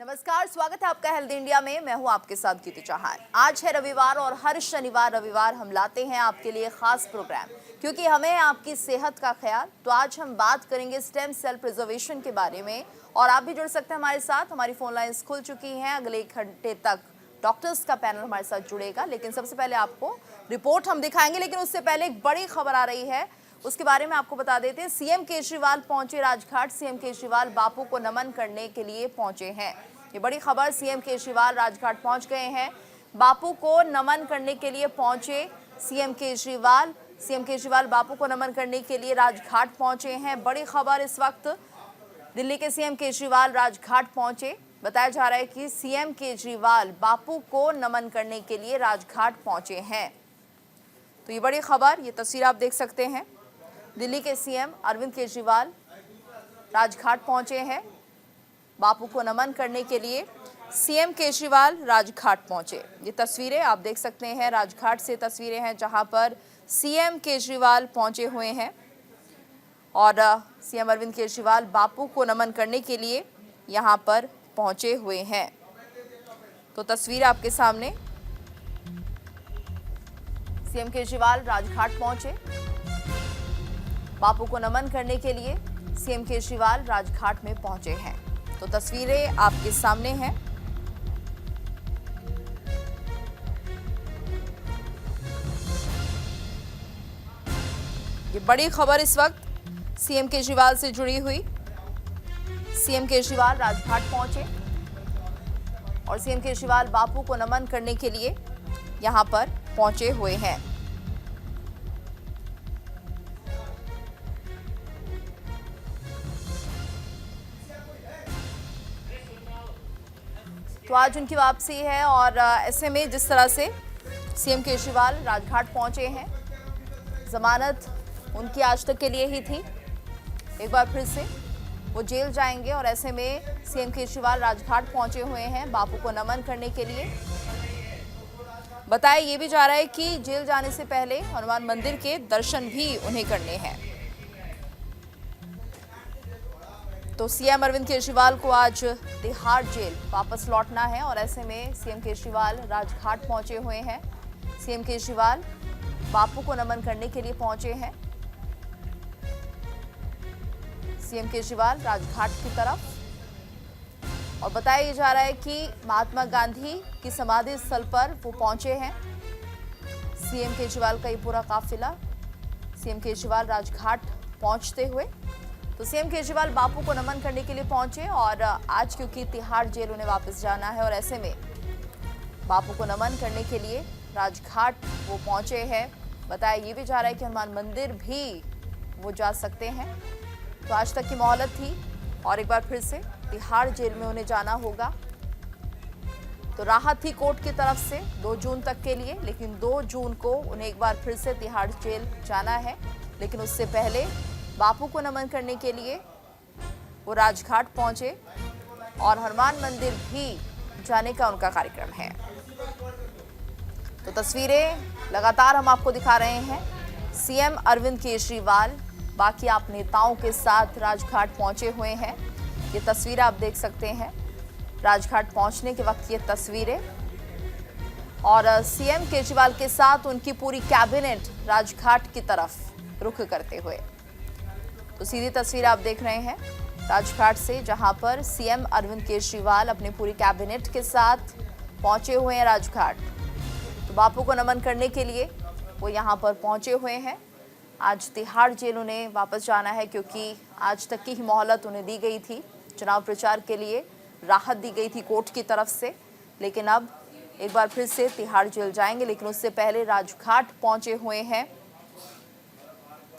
नमस्कार, स्वागत है आपका हेल्थ इंडिया में। मैं हूं आपके साथ गीति चौहान। आज है रविवार और हर शनिवार रविवार हम लाते हैं आपके लिए खास प्रोग्राम, क्योंकि हमें आपकी सेहत का ख्याल। तो आज हम बात करेंगे स्टेम सेल प्रिजर्वेशन के बारे में और आप भी जुड़ सकते हैं हमारे साथ। हमारी फोन लाइन्स खुल चुकी हैं। अगले 1 घंटे तक डॉक्टर्स का पैनल हमारे साथ जुड़ेगा, लेकिन सबसे पहले आपको रिपोर्ट हम दिखाएंगे। लेकिन उससे पहले एक बड़ी खबर आ रही है, उसके बारे में आपको बता देते हैं। सीएम केजरीवाल पहुंचे राजघाट। सीएम केजरीवाल बापू को नमन करने के लिए पहुंचे हैं। ये बड़ी खबर, सीएम केजरीवाल राजघाट पहुंच गए हैं। बापू को नमन करने के लिए पहुंचे सीएम केजरीवाल। सीएम केजरीवाल बापू को नमन करने के लिए राजघाट पहुंचे हैं। बड़ी खबर इस वक्त, दिल्ली के सीएम केजरीवाल राजघाट पहुंचे। बताया जा रहा है कि सीएम केजरीवाल बापू को नमन करने के लिए राजघाट पहुंचे हैं। तो ये बड़ी खबर, ये तस्वीर आप देख सकते हैं। दिल्ली के सीएम अरविंद केजरीवाल राजघाट पहुंचे हैं। बापू को नमन करने के लिए सीएम केजरीवाल राजघाट पहुंचे। ये तस्वीरें आप देख सकते हैं, राजघाट से तस्वीरें हैं जहां पर सीएम केजरीवाल पहुंचे हुए हैं और सीएम अरविंद केजरीवाल बापू को नमन करने के लिए यहां पर पहुंचे हुए हैं। तो तस्वीर आपके सामने, सीएम केजरीवाल राजघाट पहुंचे। बापू को नमन करने के लिए सीएम केजरीवाल राजघाट में पहुंचे हैं। तो तस्वीरें आपके सामने हैं। ये बड़ी खबर इस वक्त सीएम केजरीवाल से जुड़ी हुई। सीएम केजरीवाल राजघाट पहुंचे और सीएम केजरीवाल बापू को नमन करने के लिए यहां पर पहुंचे हुए हैं। तो आज उनकी वापसी है और ऐसे में जिस तरह से सीएम केजरीवाल राजघाट पहुंचे हैं, जमानत उनकी आज तक के लिए ही थी। एक बार फिर से वो जेल जाएंगे और ऐसे में सीएम केजरीवाल राजघाट पहुंचे हुए हैं बापू को नमन करने के लिए। बताया ये भी जा रहा है कि जेल जाने से पहले हनुमान मंदिर के दर्शन भी उन्हें करने हैं। तो सीएम अरविंद केजरीवाल को आज तिहाड़ जेल वापस लौटना है और ऐसे में सीएम केजरीवाल राजघाट पहुंचे हुए हैं। सीएम केजरीवाल बापू को नमन करने के लिए पहुंचे हैं। सीएम केजरीवाल राजघाट की तरफ और बताया जा रहा है कि महात्मा गांधी की समाधि स्थल पर वो पहुंचे हैं। सीएम केजरीवाल का ये पूरा काफिला सीएम केजरीवाल राजघाट पहुंचते हुए। तो सीएम केजरीवाल बापू को नमन करने के लिए पहुंचे और आज क्योंकि तिहाड़ जेल उन्हें वापस जाना है और ऐसे में बापू को नमन करने के लिए राजघाट वो पहुंचे हैं। बताया ये भी जा रहा है कि हनुमान मंदिर भी वो जा सकते हैं। तो आज तक की मोहलत थी और एक बार फिर से तिहाड़ जेल में उन्हें जाना होगा। तो राहत थी कोर्ट की तरफ से 2 जून तक के लिए, लेकिन 2 जून को उन्हें एक बार फिर से तिहाड़ जेल जाना है। लेकिन उससे पहले बापू को नमन करने के लिए वो राजघाट पहुंचे और हनुमान मंदिर भी जाने का उनका कार्यक्रम है। तो तस्वीरें लगातार हम आपको दिखा रहे हैं। सीएम अरविंद केजरीवाल बाकी आप नेताओं के साथ राजघाट पहुंचे हुए हैं। ये तस्वीरें आप देख सकते हैं, राजघाट पहुंचने के वक्त ये तस्वीरें और सीएम केजरीवाल के साथ उनकी पूरी कैबिनेट राजघाट की तरफ रुख करते हुए। तो सीधी तस्वीर आप देख रहे हैं राजघाट से, जहां पर सीएम अरविंद केजरीवाल अपनी पूरी कैबिनेट के साथ पहुंचे हुए हैं राजघाट। तो बापू को नमन करने के लिए वो यहां पर पहुंचे हुए हैं। आज तिहाड़ जेल उन्हें वापस जाना है क्योंकि आज तक की ही मोहलत उन्हें दी गई थी। चुनाव प्रचार के लिए राहत दी गई थी कोर्ट की तरफ से, लेकिन अब एक बार फिर से तिहाड़ जेल जाएंगे। लेकिन उससे पहले राजघाट पहुंचे हुए हैं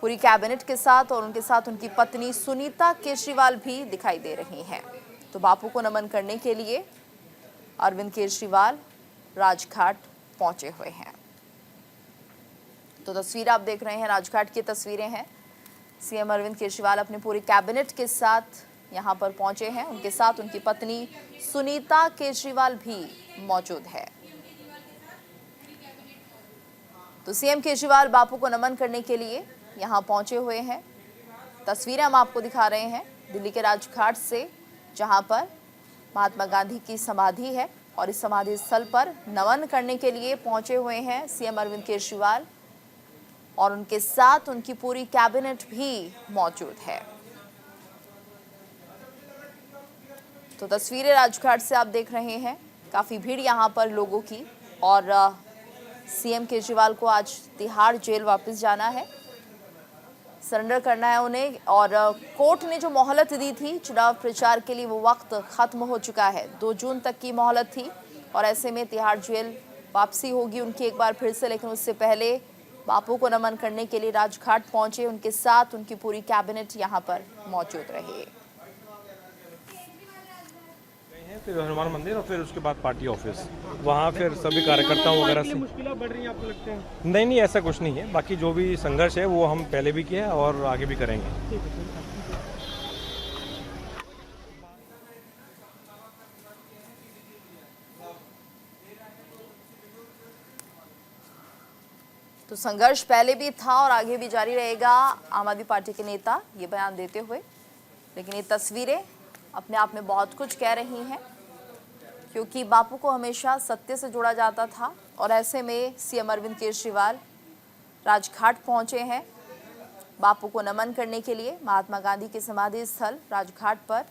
पूरी कैबिनेट के साथ और उनके साथ उनकी पत्नी सुनीता केजरीवाल भी दिखाई दे रही हैं। तो बापू को नमन करने के लिए अरविंद केजरीवाल राजघाट पहुंचे हुए हैं। तो तस्वीर आप देख रहे हैं, राजघाट की तस्वीरें हैं। सीएम अरविंद केजरीवाल अपनी पूरी कैबिनेट के साथ यहां पर पहुंचे हैं। उनके साथ उनकी पत्नी सुनीता केजरीवाल भी मौजूद है। तो सीएम केजरीवाल बापू को नमन करने के लिए यहां पहुंचे हुए हैं। तस्वीरें हम आपको दिखा रहे हैं दिल्ली के राजघाट से, जहां पर महात्मा गांधी की समाधि है और इस समाधि स्थल पर नमन करने के लिए पहुंचे हुए हैं सीएम अरविंद केजरीवाल और उनके साथ उनकी पूरी कैबिनेट भी मौजूद है। तो तस्वीरें राजघाट से आप देख रहे हैं, काफी भीड़ यहां पर लोगों की और सीएम केजरीवाल को आज तिहाड़ जेल वापस जाना है, सरेंडर करना है उन्हें और कोर्ट ने जो मोहलत दी थी चुनाव प्रचार के लिए वो वक्त खत्म हो चुका है। 2 जून तक की मोहलत थी और ऐसे में तिहाड़ जेल वापसी होगी उनकी एक बार फिर से, लेकिन उससे पहले बापू को नमन करने के लिए राजघाट पहुंचे, उनके साथ उनकी पूरी कैबिनेट यहां पर मौजूद रही। फिर हनुमान मंदिर और फिर उसके बाद पार्टी ऑफिस, वहाँ फिर सभी कार्यकर्ताओं वगैरह से मुश्किलें बढ़ रही हैं आपको लगता है? नहीं ऐसा कुछ नहीं है। बाकी जो भी संघर्ष है वो हम पहले भी किया और आगे भी करेंगे। तो संघर्ष पहले भी था और आगे भी जारी रहेगा, आम आदमी पार्टी के नेता ये बयान देते हुए। लेकिन ये तस्वीरें अपने आप में बहुत कुछ कह रही हैं, क्योंकि बापू को हमेशा सत्य से जोड़ा जाता था और ऐसे में सीएम अरविंद केजरीवाल राजघाट पहुंचे हैं बापू को नमन करने के लिए। महात्मा गांधी के समाधि स्थल राजघाट पर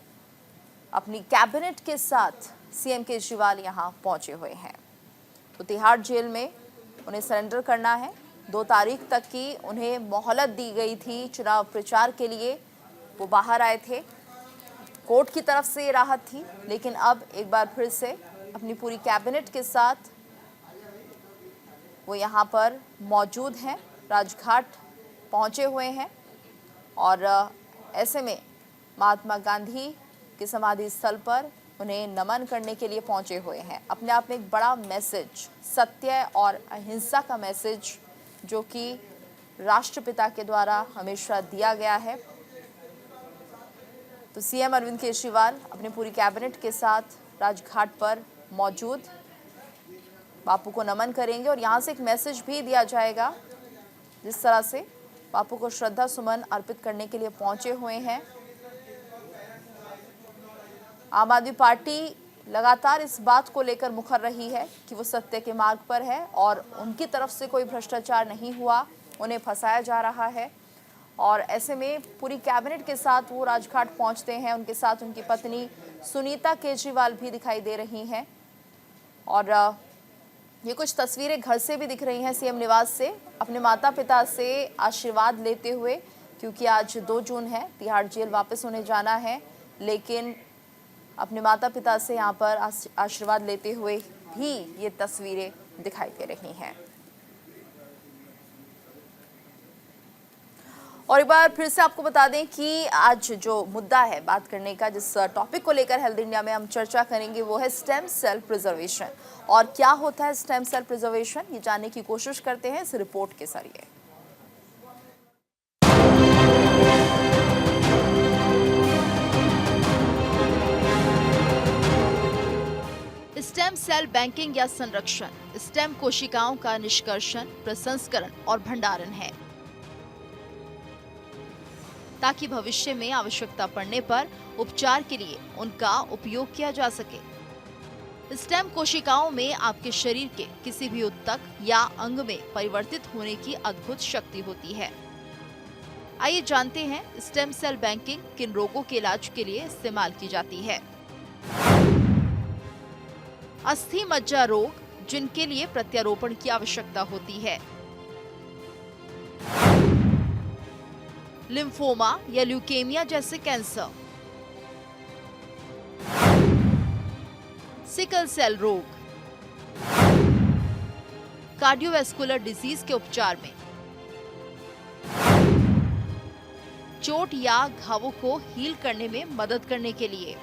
अपनी कैबिनेट के साथ सीएम केजरीवाल यहां पहुंचे हुए हैं। तो तिहाड़ जेल में उन्हें सरेंडर करना है। 2 तारीख तक की उन्हें मोहलत दी गई थी चुनाव प्रचार के लिए, वो बाहर आए थे, कोर्ट की तरफ से ये राहत थी, लेकिन अब एक बार फिर से अपनी पूरी कैबिनेट के साथ वो यहाँ पर मौजूद हैं, राजघाट पहुँचे हुए हैं और ऐसे में महात्मा गांधी के समाधि स्थल पर उन्हें नमन करने के लिए पहुँचे हुए हैं। अपने आप में एक बड़ा मैसेज, सत्य और अहिंसा का मैसेज जो कि राष्ट्रपिता के द्वारा हमेशा दिया गया है। तो सीएम अरविंद केजरीवाल अपनी पूरी कैबिनेट के साथ राजघाट पर मौजूद बापू को नमन करेंगे और यहाँ से एक मैसेज भी दिया जाएगा, जिस तरह से बापू को श्रद्धा सुमन अर्पित करने के लिए पहुंचे हुए हैं। आम आदमी पार्टी लगातार इस बात को लेकर मुखर रही है कि वो सत्य के मार्ग पर है और उनकी तरफ से कोई भ्रष्टाचार नहीं हुआ, उन्हें फंसाया जा रहा है और ऐसे में पूरी कैबिनेट के साथ वो राजघाट पहुंचते हैं। उनके साथ उनकी पत्नी सुनीता केजरीवाल भी दिखाई दे रही हैं और ये कुछ तस्वीरें घर से भी दिख रही हैं, सीएम निवास से अपने माता पिता से आशीर्वाद लेते हुए, क्योंकि आज 2 जून है, तिहाड़ जेल वापस उन्हें जाना है, लेकिन अपने माता पिता से यहाँ पर आशीर्वाद लेते हुए भी ये तस्वीरें दिखाई दे रही हैं। और एक बार फिर से आपको बता दें कि आज जो मुद्दा है बात करने का, जिस टॉपिक को लेकर हेल्थ इंडिया में हम चर्चा करेंगे, वो है स्टेम सेल प्रिजर्वेशन। और क्या होता है स्टेम सेल प्रिजर्वेशन, ये जानने की कोशिश करते हैं इस रिपोर्ट के जरिए। स्टेम सेल बैंकिंग या संरक्षण स्टेम कोशिकाओं का निष्कर्षण, प्रसंस्करण और भंडारण है, ताकि भविष्य में आवश्यकता पड़ने पर उपचार के लिए उनका उपयोग किया जा सके। स्टेम कोशिकाओं में आपके शरीर के किसी भी ऊतक या अंग में परिवर्तित होने की अद्भुत शक्ति होती है। आइए जानते हैं स्टेम सेल बैंकिंग किन रोगों के इलाज के लिए इस्तेमाल की जाती है। अस्थि मज्जा रोग, जिनके लिए प्रत्यारोपण की आवश्यकता होती है। लिम्फोमा या ल्यूकेमिया जैसे कैंसर। सिकल सेल रोग। कार्डियोवैस्कुलर डिजीज के उपचार में। चोट या घावों को हील करने में मदद करने के लिए।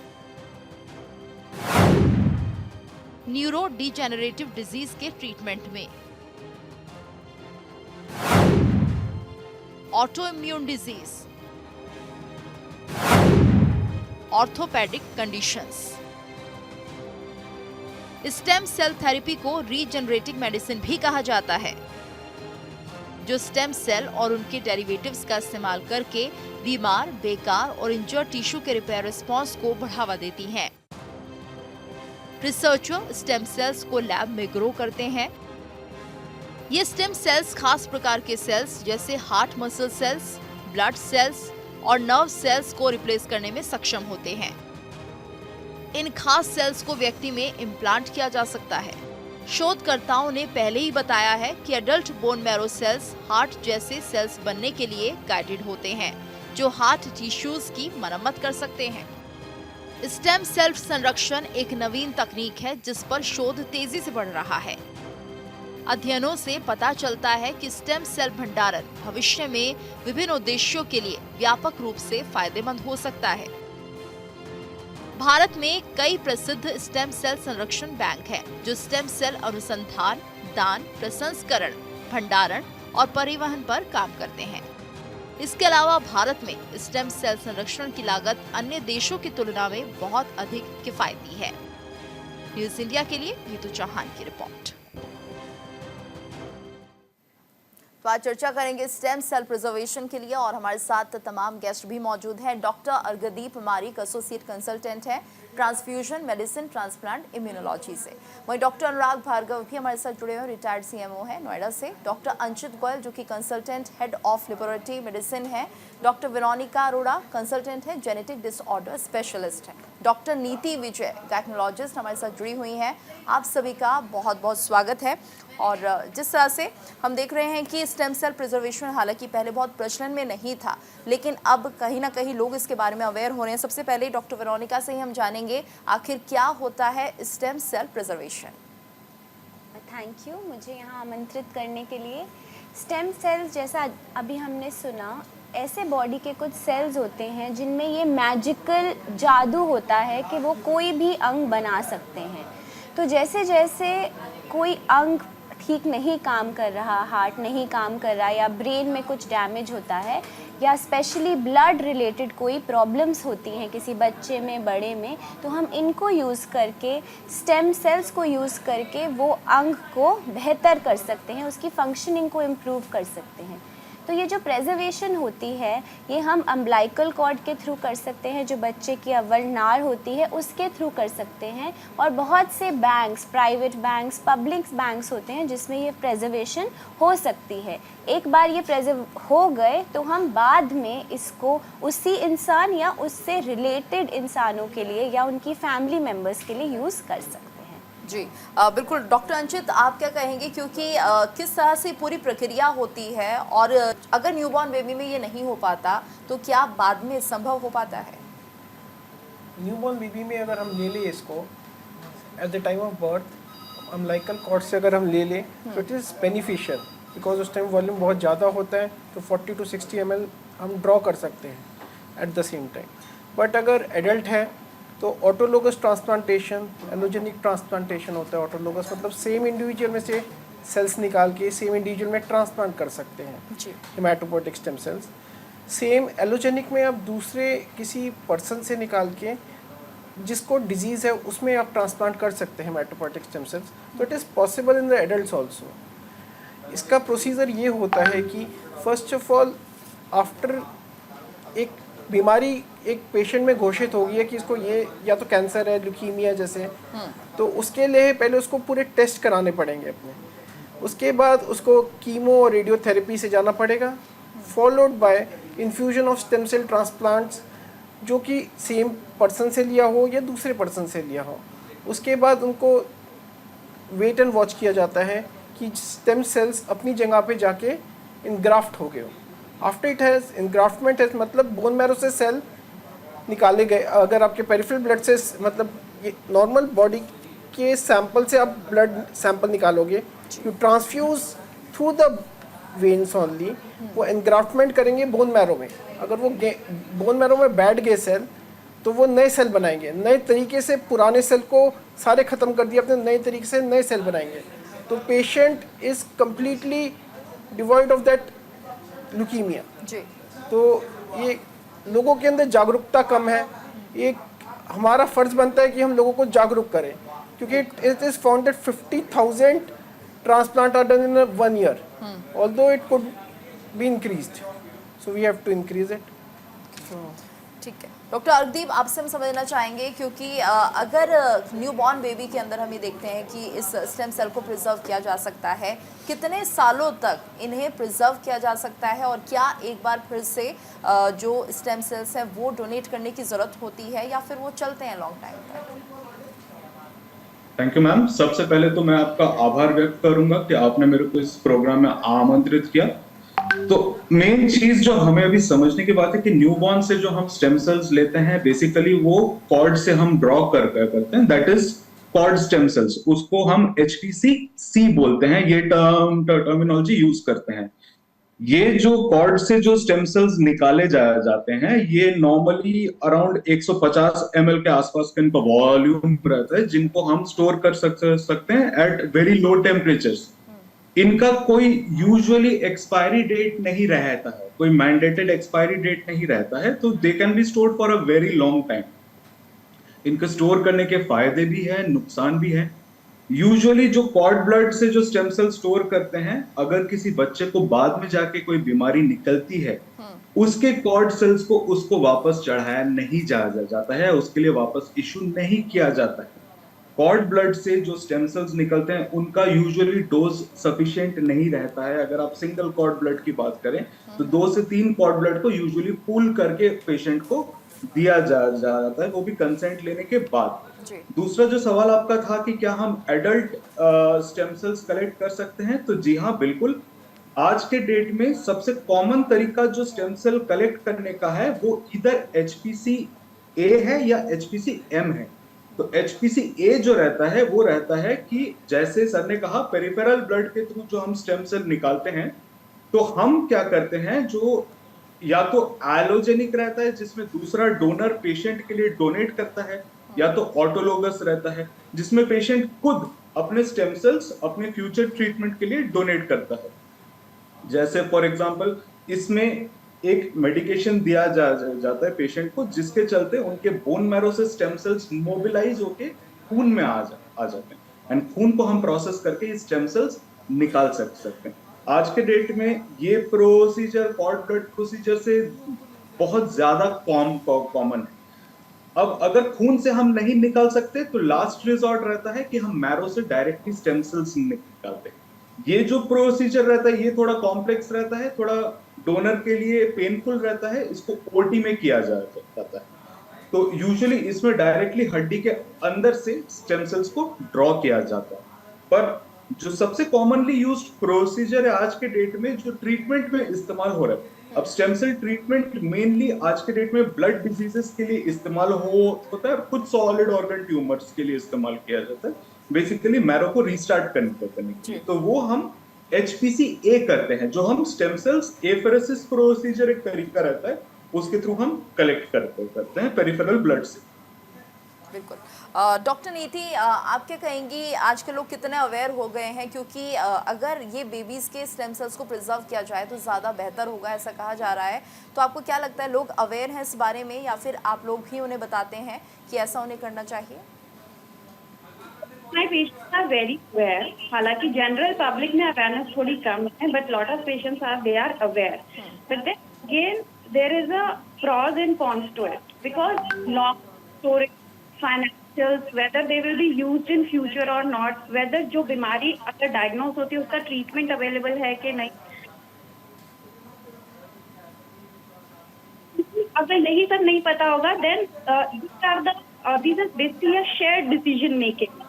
न्यूरो डिजेनरेटिव डिजीज के ट्रीटमेंट में। Auto immune disease, orthopaedic conditions. Stem cell therapy को रीजनरेटिव मेडिसिन भी कहा जाता है, जो स्टेम सेल और उनके डेरिवेटिव्स का इस्तेमाल करके बीमार, बेकार और इंजर्ड टिश्यू के रिपेयर रिस्पांस को बढ़ावा देती हैं। रिसर्चर स्टेम सेल्स को लैब में ग्रो करते हैं। ये स्टेम सेल्स खास प्रकार के सेल्स जैसे heart muscle cells, blood cells और नर्व सेल्स को रिप्लेस करने में सक्षम होते हैं। इन खास सेल्स को व्यक्ति में इम्प्लांट किया जा सकता है। शोधकर्ताओं ने पहले ही बताया है कि adult bone marrow cells heart जैसे सेल्स बनने के लिए गाइडेड होते हैं, जो हार्ट टिश्यूज की मरम्मत कर सकते हैं। स्टेम सेल संरक्षण एक नवीन तकनीक है जिस पर शोध तेजी से बढ़ रहा है। अध्ययनों से पता चलता है कि स्टेम सेल भंडारण भविष्य में विभिन्न उद्देश्यों के लिए व्यापक रूप से फायदेमंद हो सकता है। भारत में कई प्रसिद्ध स्टेम सेल संरक्षण बैंक हैं, जो स्टेम सेल अनुसंधान, दान, प्रसंस्करण, भंडारण और परिवहन पर काम करते हैं। इसके अलावा भारत में स्टेम सेल संरक्षण की लागत अन्य देशों की तुलना में बहुत अधिक किफायती है। न्यूज इंडिया के लिए नीतू चौहान की रिपोर्ट। तो आज चर्चा करेंगे स्टेम सेल प्रिजर्वेशन के लिए और हमारे साथ तमाम गेस्ट भी मौजूद हैं। डॉक्टर अर्घदीप मारिक एसोसिएट कंसल्टेंट हैं ट्रांसफ्यूजन मेडिसिन ट्रांसप्लांट इम्यूनोलॉजी से। वहीं डॉक्टर अनुराग भार्गव भी हमारे साथ जुड़े हुए रिटायर्ड सीएमओ हैं नोएडा से। डॉक्टर अंचित गोयल जो कि consultant head of laboratory medicine है। डॉक्टर वेरोनिका अरोड़ा कंसल्टेंट है जेनेटिक डिसऑर्डर स्पेशलिस्ट है। डॉक्टर नीति विजय गायनेकोलॉजिस्ट हमारे साथ जुड़ी हुई हैं। आप सभी का बहुत बहुत स्वागत है। और जिस तरह से हम देख रहे हैं कि स्टेम सेल प्रिजर्वेशन हालांकि पहले बहुत प्रचलन में नहीं था, लेकिन अब कहीं ना कहीं लोग इसके बारे में अवेयर हो रहे हैं। सबसे पहले डॉक्टर वेरोनिका से ही हम जानेंगे आखिर क्या होता है stem cell preservation. Thank you मुझे यहाँ आमंत्रित करने के लिए। स्टेम सेल्स जैसा अभी हमने सुना, ऐसे बॉडी के कुछ सेल्स होते हैं जिनमें ये मैजिकल जादू होता है कि वो कोई भी अंग बना सकते हैं। तो जैसे जैसे कोई अंग ठीक नहीं काम कर रहा, हार्ट नहीं काम कर रहा या ब्रेन में कुछ डैमेज होता है या स्पेशली ब्लड रिलेटेड कोई प्रॉब्लम्स होती हैं किसी बच्चे में, बड़े में, तो हम इनको यूज़ करके, स्टेम सेल्स को यूज़ करके वो अंग को बेहतर कर सकते हैं, उसकी फंक्शनिंग को इम्प्रूव कर सकते हैं। तो ये जो प्रेजर्वेशन होती है ये हम अम्बलाइकल कॉर्ड के थ्रू कर सकते हैं, जो बच्चे की अव्वल नाड़ होती है उसके थ्रू कर सकते हैं, और बहुत से banks, private banks, public banks होते हैं जिसमें ये प्रेजर्वेशन हो सकती है। एक बार ये प्रेजर्व हो गए तो हम बाद में इसको उसी इंसान या उससे रिलेटेड इंसानों के लिए या उनकी फैमिली मेम्बर्स के लिए यूज़ कर सकते हैं। जी बिल्कुल। डॉक्टर अंचित, आप क्या कहेंगे, क्योंकि किस तरह से पूरी प्रक्रिया होती है और अगर न्यूबॉर्न बेबी में ये नहीं हो पाता तो क्या बाद में संभव हो पाता है? न्यूबॉर्न बेबी में अगर हम ले लें इसको at the time of birth umbilical cord से अगर हम ले लें तो इट इज़ बेनिफिशियल, बिकॉज उस टाइम वॉल्यूम बहुत ज़्यादा होता है, तो 40 to 60 ml हम ड्रॉ कर सकते हैं at the same time. But अगर एडल्ट है तो ऑटोलोगस ट्रांसप्लांटेशन, एलोजेनिक ट्रांसप्लांटेशन होता है। ऑटोलोगस मतलब सेम इंडिविजुअल में से सेल्स निकाल के सेम इंडिविजुअल में ट्रांसप्लांट कर सकते हैं hematopoietic stem cells. Same allogeneic में आप दूसरे किसी पर्सन से निकाल के जिसको डिजीज़ है उसमें आप ट्रांसप्लांट कर सकते हैं हेमाटोपोइटिक स्टेम सेल्स। तो it is possible in the adults also. इसका प्रोसीजर ये होता है कि फर्स्ट ऑफ ऑल आफ्टर एक बीमारी एक पेशेंट में घोषित हो गई है कि इसको ये या तो कैंसर है, ल्यूकीमिया जैसे, तो उसके लिए पहले उसको पूरे टेस्ट कराने पड़ेंगे अपने। उसके बाद उसको कीमो और रेडियोथेरेपी से जाना पड़ेगा, followed by infusion of stem cell transplants, जो कि सेम पर्सन से लिया हो या दूसरे पर्सन से लिया हो। उसके बाद उनको वेट एंड वॉच किया जाता है कि स्टेम सेल्स अपनी जगह पे जाके इनग्राफ्ट हो गए हो। आफ्टर इट हैज़ इनग्राफ्टमेंट है मतलब बोन मैरो से सेल निकाले गए। अगर आपके पेरिफेरल ब्लड से मतलब ये नॉर्मल बॉडी के सैंपल से आप ब्लड सैंपल निकालोगे, you transfuse through the veins only, वो इनग्राफ्टमेंट करेंगे बोन मैरो में। अगर वो बोन मैरो में बैठ गए सेल तो वो नए सेल बनाएंगे, नए तरीके से पुराने सेल को सारे ख़त्म कर दिए, अपने नए तरीके से नए सेल बनाएंगे। तो patient is completely devoid of that leukaemia. तो ये लोगों के अंदर जागरूकता कम है। एक हमारा फ़र्ज़ बनता है कि हम लोगों को जागरूक करें, क्योंकि it is found that 50,000 transplant are done in 1 year, although it could be increased, so we have to increase it. ठीक है। डॉक्टर अर्कदीप, आपसे हम समझना चाहेंगे क्योंकि अगर न्यूबॉर्न बेबी के अंदर हम ये देखते हैं कि इस स्टेम सेल को प्रिजर्व किया जा सकता है, कितने सालों तक इन्हें प्रिजर्व किया जा सकता है और क्या एक बार फिर से जो स्टेम सेल्स हैं वो डोनेट करने की ज़रूरत होती है या फिर वो चलते हैं लॉन्ग टाइम तक? Thank you ma'am. सबसे पहले तो मैं आपका आभार व्यक्त करूंगा कि आपने मेरे को इस प्रोग्राम में आमंत्रित किया। तो मेन चीज जो हमें अभी समझने की बात है कि न्यूबॉर्न से जो हम स्टेम सेल्स लेते हैं बेसिकली वो कॉर्ड से हम ड्रॉ करते हैं, that is cord stem cells. उसको हम HPC बोलते हैं, ये टर्मिनोलॉजी यूज करते हैं। ये जो कॉर्ड से जो स्टेम सेल्स निकाले जाते हैं ये नॉर्मली अराउंड 150 ml के आसपास का इनका वॉल्यूम रहता है, जिनको हम स्टोर कर सकते हैं एट वेरी लो टेम्परेचर्स। इनका कोई यूजुअली एक्सपायरी डेट नहीं रहता है, कोई मैंडेटेड एक्सपायरी डेट नहीं रहता है, तो they can be stored for a very long time. इनको स्टोर करने के फायदे भी है, नुकसान भी है। यूजुअली जो कॉर्ड ब्लड से जो स्टेम सेल स्टोर करते हैं, अगर किसी बच्चे को बाद में जाके कोई बीमारी निकलती है, उसके कॉर्ड सेल्स को उसको वापस चढ़ाया नहीं जाता है, उसके लिए वापस इशू नहीं किया जाता है। कॉर्ड ब्लड से जो स्टेम सेल्स निकलते हैं उनका यूजुअली डोज सफिशिएंट नहीं रहता है। अगर आप सिंगल कॉर्ड ब्लड की बात करें तो 2 से 3 कॉर्ड ब्लड को यूजुअली पूल करके पेशेंट को दिया जाता है, वो भी कंसेंट लेने के बाद। दूसरा जो सवाल आपका था कि क्या हम एडल्ट स्टेम सेल्स कलेक्ट कर सकते हैं, तो जी हाँ बिल्कुल। आज के डेट में सबसे कॉमन तरीका जो स्टेम सेल कलेक्ट करने का है वो इधर HPCA है या HPCM है। तो HPCA जो रहता है वो रहता है कि जैसे सर ने कहा पेरिफेरल ब्लड के थ्रू जो हम स्टेम सेल निकालते हैं, तो हम क्या करते हैं, जो या तो एलोजेनिक रहता है जिसमें दूसरा डोनर पेशेंट के लिए डोनेट करता है, या तो ऑटोलोगस रहता है जिसमें पेशेंट खुद अपने स्टेम सेल्स अपने फ्यूचर ट्रीटमेंट के लिए डोनेट करता है। जैसे फॉर एग्जांपल इसमें एक मेडिकेशन दिया जाता है पेशेंट को, जिसके चलते उनके बोन मैरो से स्टेम सेल्स मोबिलाइज होके खून में आ जाते हैं एंड खून को हम प्रोसेस करके ये स्टेम सेल्स निकाल सकते हैं। आज के डेट में ये प्रोसीजर कॉर्ड ब्लड प्रोसीजर से बहुत ज्यादा कॉमन है। अब अगर खून से हम नहीं निकाल सकते तो लास्ट रिजॉर्ट रहता है कि हम मैरो से डायरेक्टली स्टेम सेल्स निकालते हैं। ये जो प्रोसीजर रहता है ये थोड़ा कॉम्प्लेक्स रहता है, थोड़ा डोनर के लिए पेनफुल रहता है, इसको ओटी में किया जाता है। तो यूजुअली इसमें डायरेक्टली हड्डी के अंदर से स्टेम सेल्स को ड्रॉ किया जाता है। पर जो सबसे कॉमनली यूज्ड प्रोसीजर है आज के डेट में जो ट्रीटमेंट में इस्तेमाल हो रहा है, अब स्टेम सेल ट्रीटमेंट मेनली आज के डेट में ब्लड डिजीजेस के लिए इस्तेमाल होता है, कुछ सॉलिड ऑर्गन ट्यूमर्स के लिए इस्तेमाल किया जाता है, बेसिकली मैरो को रीस्टार्ट करने के लिए। तो वो हम HPCA करते हैं, जो हम स्टेम सेल्स एफेरेसिस प्रोसीजर एक तरीका रहता है, उसके थ्रू हम कलेक्ट करते हैं पेरिफेरल ब्लड से। बिल्कुल। डॉक्टर नीति, आप क्या कहेंगी आज के लोग कितने अवेयर हो गए हैं, क्योंकि अगर ये बेबीज़ के स्टेम सेल्स को प्रिजर्व किया जाए तो ज़्यादा बेहतर होगा ऐसा कहा जा रहा है, तो आपको क्या लगता है लोग अवेयर हैं इस बारे में या फिर आप लोग भी उन्हें बताते हैं कि ऐसा उन्हें करना चाहिए? My patients are very aware. हालांकि जनरल पब्लिक में अवेयरनेस थोड़ी कम है, but lot of patients are they are aware. But then again there is a pros and cons to it because long storage, financials, whether they will be used in future or not, whether जो बीमारी अगर diagnose होती है उसका treatment available है कि नहीं, अगर यही सब नहीं पता होगा then these are basically a shared decision making.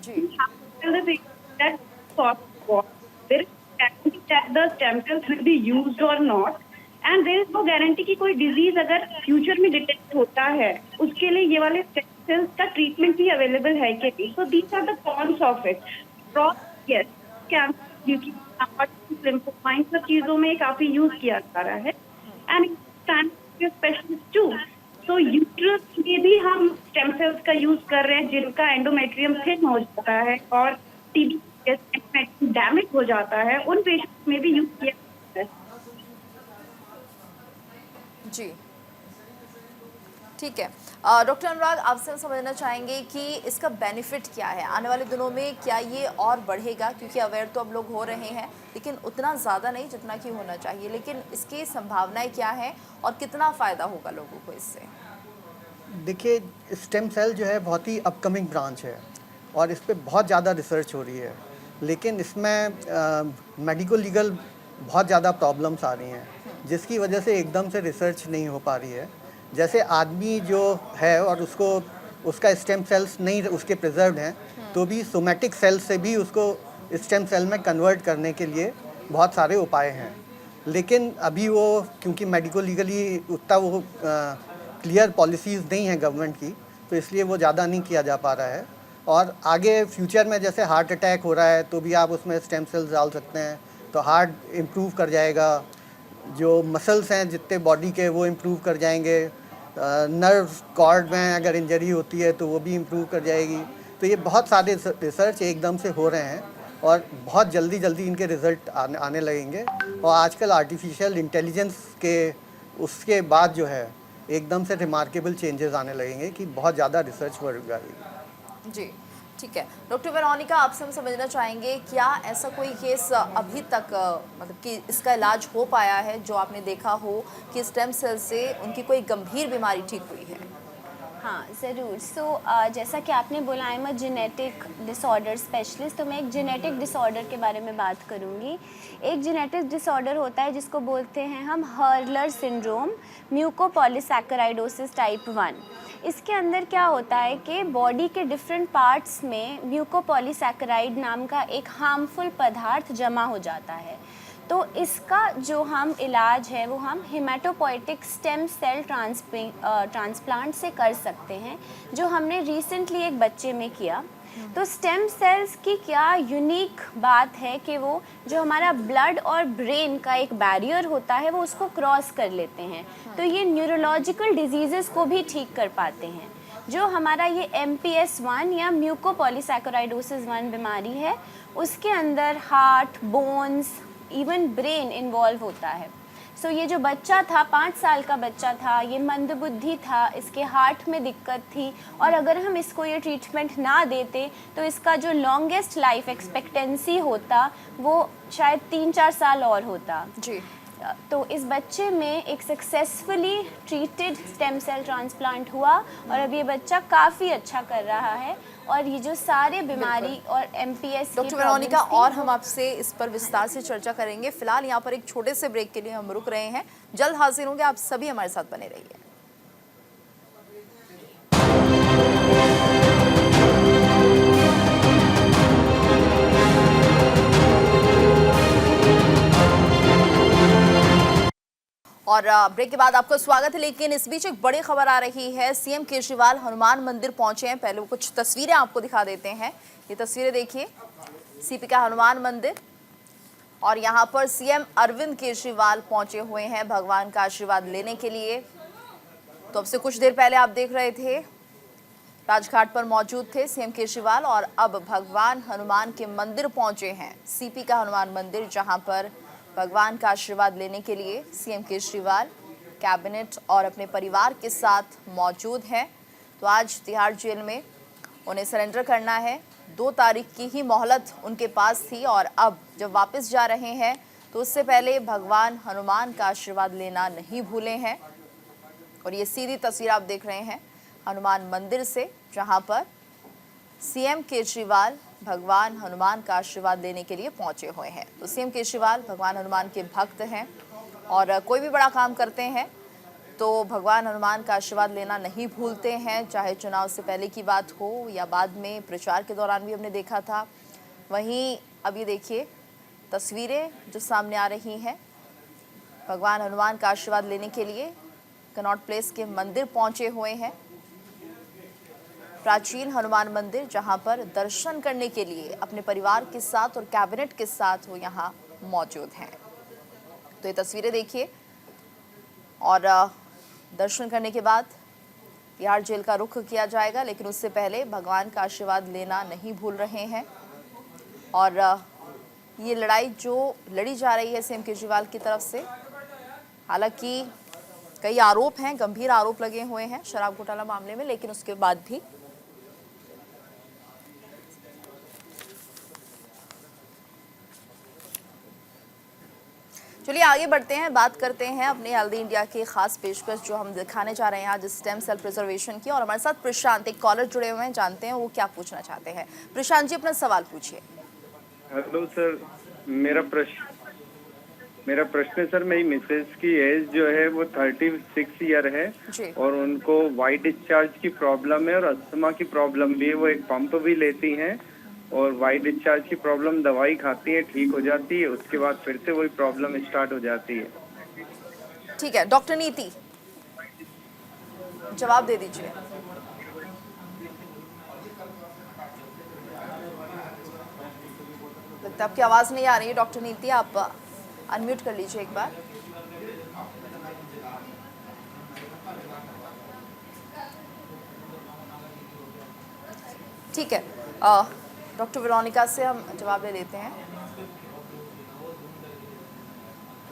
That there is guarantee that the stem cells will be used or not, and there is no guarantee कि कोई disease अगर future में detect होता है उसके लिए ये वाले stem cells का treatment भी available है कि नहीं. So these are the cons of it. Pros, yes, cancer, leukemia, lymphoma, इन सब चीजों में काफी use किया जा रहा है, and cancer specialist too. तो यूट्रस में भी हम स्टेम सेल्स का यूज कर रहे हैं जिनका एंडोमेट्रियम थिन हो जाता है और टीबी डैमेज हो जाता है, उन पेशेंट्स में भी यूज किया जाता है। जी ठीक है। डॉक्टर अनुराग, आपसे हम समझना चाहेंगे कि इसका बेनिफिट क्या है आने वाले दिनों में, क्या ये और बढ़ेगा? क्योंकि अवेयर तो अब लोग हो रहे हैं, लेकिन उतना ज़्यादा नहीं जितना कि होना चाहिए, लेकिन इसकी संभावनाएं क्या हैं और कितना फ़ायदा होगा लोगों को इससे? देखिए, स्टेम सेल जो है बहुत ही अपकमिंग ब्रांच है और इस पे बहुत ज़्यादा रिसर्च हो रही है, लेकिन इसमें मेडिको लीगल बहुत ज़्यादा प्रॉब्लम्स आ रही हैं, जिसकी वजह से एकदम से रिसर्च नहीं हो पा रही है। जैसे आदमी जो है और उसका स्टेम सेल्स नहीं उसके प्रिजर्व्ड हैं, तो भी सोमैटिक सेल से भी उसको स्टेम सेल में कन्वर्ट करने के लिए बहुत सारे उपाय हैं, लेकिन अभी वो क्योंकि मेडिको लीगली उतना वो क्लियर पॉलिसीज़ नहीं हैं गवर्नमेंट की, तो इसलिए वो ज़्यादा नहीं किया जा पा रहा है। और आगे फ्यूचर में जैसे हार्ट अटैक हो रहा है तो भी आप उसमें स्टेम सेल्स डाल सकते हैं, तो हार्ट इम्प्रूव कर जाएगा, जो मसल्स हैं जितने बॉडी के वो इम्प्रूव कर जाएंगे, नर्व कॉर्ड में अगर इंजरी होती है तो वो भी इम्प्रूव कर जाएगी। तो ये बहुत सारे रिसर्च एकदम से हो रहे हैं और बहुत जल्दी जल्दी इनके रिज़ल्ट आने लगेंगे। और आजकल आर्टिफिशियल इंटेलिजेंस के उसके बाद जो है एकदम से रिमार्केबल चेंजेस आने लगेंगे कि बहुत ज़्यादा रिसर्च बढ़ जाएगी। जी, ठीक है। डॉक्टर वेरोनिका, आपसे हम समझना चाहेंगे, क्या ऐसा कोई केस अभी तक मतलब कि इसका इलाज हो पाया है जो आपने देखा हो कि स्टेम सेल से उनकी कोई गंभीर बीमारी ठीक हुई है? हाँ, ज़रूर। जैसा कि आपने बोला, I am a genetic disorder specialist, तो मैं एक जेनेटिक डिसऑर्डर के बारे में बात करूँगी। एक जेनेटिक डिसऑर्डर होता है जिसको बोलते हैं हम हर्लर सिंड्रोम, म्यूकोपॉलीसैकेराइडोसिस टाइप 1। इसके अंदर क्या होता है कि बॉडी के डिफरेंट पार्ट्स में म्यूकोपॉलीसैकेराइड नाम का एक हार्मफुल पदार्थ जमा हो जाता है। तो इसका जो हम इलाज है वो हम हेमाटोपोइटिक स्टेम सेल ट्रांसप्लांट से कर सकते हैं, जो हमने रिसेंटली एक बच्चे में किया। तो स्टेम सेल्स की क्या यूनिक बात है कि वो जो हमारा ब्लड और ब्रेन का एक बैरियर होता है वो उसको क्रॉस कर लेते हैं, तो ये न्यूरोलॉजिकल डिजीज़ेस को भी ठीक कर पाते हैं। जो हमारा ये MPS 1 या म्यूकोपॉलीसैकेराइडोसिस 1 बीमारी है, उसके अंदर heart, bones, even brain involve होता है। ये जो बच्चा था, 5 साल का बच्चा था, ये मंदबुद्धि था, इसके हार्ट में दिक्कत थी, और अगर हम इसको ये ट्रीटमेंट ना देते तो इसका जो लॉन्गेस्ट लाइफ एक्सपेक्टेंसी होता वो शायद 3-4 साल और होता जी। तो इस बच्चे में एक successfully treated stem cell transplant हुआ और अब ये बच्चा काफ़ी अच्छा कर रहा है। और ये जो सारे बीमारी और MPS की डॉक्टर वेरोनिका, और हम आपसे इस पर विस्तार से चर्चा करेंगे। फिलहाल यहाँ पर एक छोटे से ब्रेक के लिए हम रुक रहे हैं, जल्द हाजिर होंगे। आप सभी हमारे साथ बने रहिए। और ब्रेक के बाद आपका स्वागत है। लेकिन इस बीच एक बड़ी खबर आ रही है, CM केजरीवाल हनुमान मंदिर पहुंचे हैं। पहले वो कुछ तस्वीरें आपको दिखा देते हैं। ये तस्वीरें देखिए, CP का हनुमान मंदिर, और यहाँ पर CM अरविंद केजरीवाल पहुंचे हुए हैं भगवान का आशीर्वाद लेने के लिए। तो अब से कुछ देर पहले आप देख रहे थे, राजघाट पर मौजूद थे CM केजरीवाल, और अब भगवान हनुमान के मंदिर पहुंचे हैं, CP का हनुमान मंदिर, जहाँ पर भगवान का आशीर्वाद लेने के लिए CM केजरीवाल कैबिनेट और अपने परिवार के साथ मौजूद हैं। तो आज तिहाड़ जेल में उन्हें सरेंडर करना है। 2 तारीख की ही मोहलत उनके पास थी, और अब जब वापस जा रहे हैं तो उससे पहले भगवान हनुमान का आशीर्वाद लेना नहीं भूले हैं। और ये सीधी तस्वीर आप देख रहे हैं हनुमान मंदिर से, जहां पर CM केजरीवाल भगवान हनुमान का आशीर्वाद लेने के लिए पहुंचे हुए हैं। तो CM केजरीवाल भगवान हनुमान के भक्त हैं, और कोई भी बड़ा काम करते हैं तो भगवान हनुमान का आशीर्वाद लेना नहीं भूलते हैं, चाहे चुनाव से पहले की बात हो या बाद में प्रचार के दौरान भी हमने देखा था। वहीं अब ये देखिए तस्वीरें जो सामने आ रही हैं, भगवान हनुमान का आशीर्वाद लेने के लिए कनॉट प्लेस के मंदिर पहुंचे हुए हैं, प्राचीन हनुमान मंदिर, जहां पर दर्शन करने के लिए अपने परिवार के साथ और कैबिनेट के साथ वो यहां मौजूद हैं। तो ये तस्वीरें देखिए, और दर्शन करने के बाद तिहाड़ जेल का रुख किया जाएगा, लेकिन उससे पहले भगवान का आशीर्वाद लेना नहीं भूल रहे हैं। और ये लड़ाई जो लड़ी जा रही है CM केजरीवाल की तरफ से, हालांकि कई आरोप हैं, गंभीर आरोप लगे हुए हैं शराब घोटाला मामले में, लेकिन उसके बाद भी चलिए आगे बढ़ते हैं, बात करते हैं अपने हेल्दी इंडिया की खास पेशकश जो हम दिखाने जा रहे हैं आज स्टेम सेल प्रिजर्वेशन की। और हमारे साथ प्रशांत, एक कॉलर जुड़े हुए हैं, जानते हैं वो क्या पूछना चाहते हैं। प्रशांत जी, अपना सवाल पूछिए। हेलो सर, मेरा प्रश्न है सर, मेरी मिसेज की एज जो है वो 36 ईयर है जी। और उनको वाइट डिस्चार्ज की प्रॉब्लम है और अस्थमा की प्रॉब्लम भी है। वो एक पंप भी लेती हैं और वाइट डिस्चार्ज की प्रॉब्लम दवाई खाती है, ठीक हो जाती है, उसके बाद फिर से वही प्रॉब्लम स्टार्ट हो जाती है। ठीक है, डॉक्टर नीति जवाब दे दीजिए। लगता है आपकी आवाज नहीं आ रही है डॉक्टर नीति, आप अनम्यूट कर लीजिए एक बार। ठीक है, डॉक्टर वेरोनिका से हम जवाब ले लेते हैं।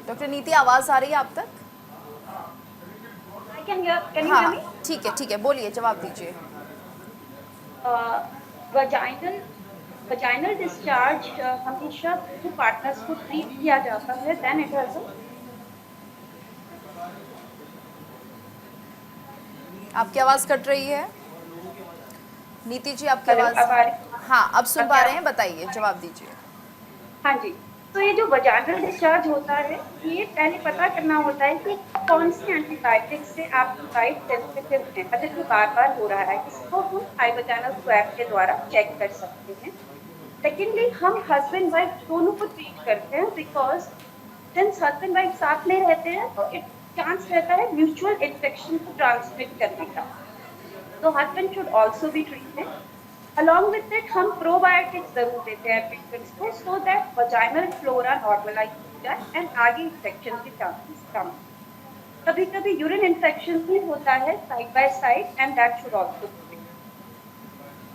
डॉक्टर नीति, आवाज आ रही है आप तक? Can you hear हाँ, me? ठीक है, बोलिए, जवाब दीजिए। वजाइनल डिस्चार्ज हमेशा जो पार्टनर्स को ट्रीट किया जाता है, देन इट हैज आपकी आवाज कट रही है नीति जी, आपकी Hello, आवाज। अब आ रही? हाँ, अब सुन पा रहे हैं, बताइए, जवाब दीजिए। हाँ जी, तो ये जो वजाइनल डिस्चार्ज होता है, ये पहले पता करना होता है कि कौन सी एंटीबायोटिक से आप वाइट सेंसिटिव हैं। अगर ये बार बार हो रहा है, इसको हम हाई वजाइनल स्वैब के द्वारा चेक कर सकते हैं। सेकेंडली, हम हस्बैंड वाइफ दोनों को ट्रीट करते हैं, बिकॉज सिंस हस्बैंड वाइफ साथ में रहते हैं तो एक चांस रहता है म्यूचुअल इन्फेक्शन को ट्रांसमिट करने का। तो husband should also be treated. Along with it हम प्रोबायोटिक्स जरूर देते हैं पेशेंट्स को, so that vaginal flora normalize हो जाए एंड आगे इन्फेक्शन के चांसेस कम। कभी कभी यूरिन इन्फेक्शन भी होता है side by side, and that should also B.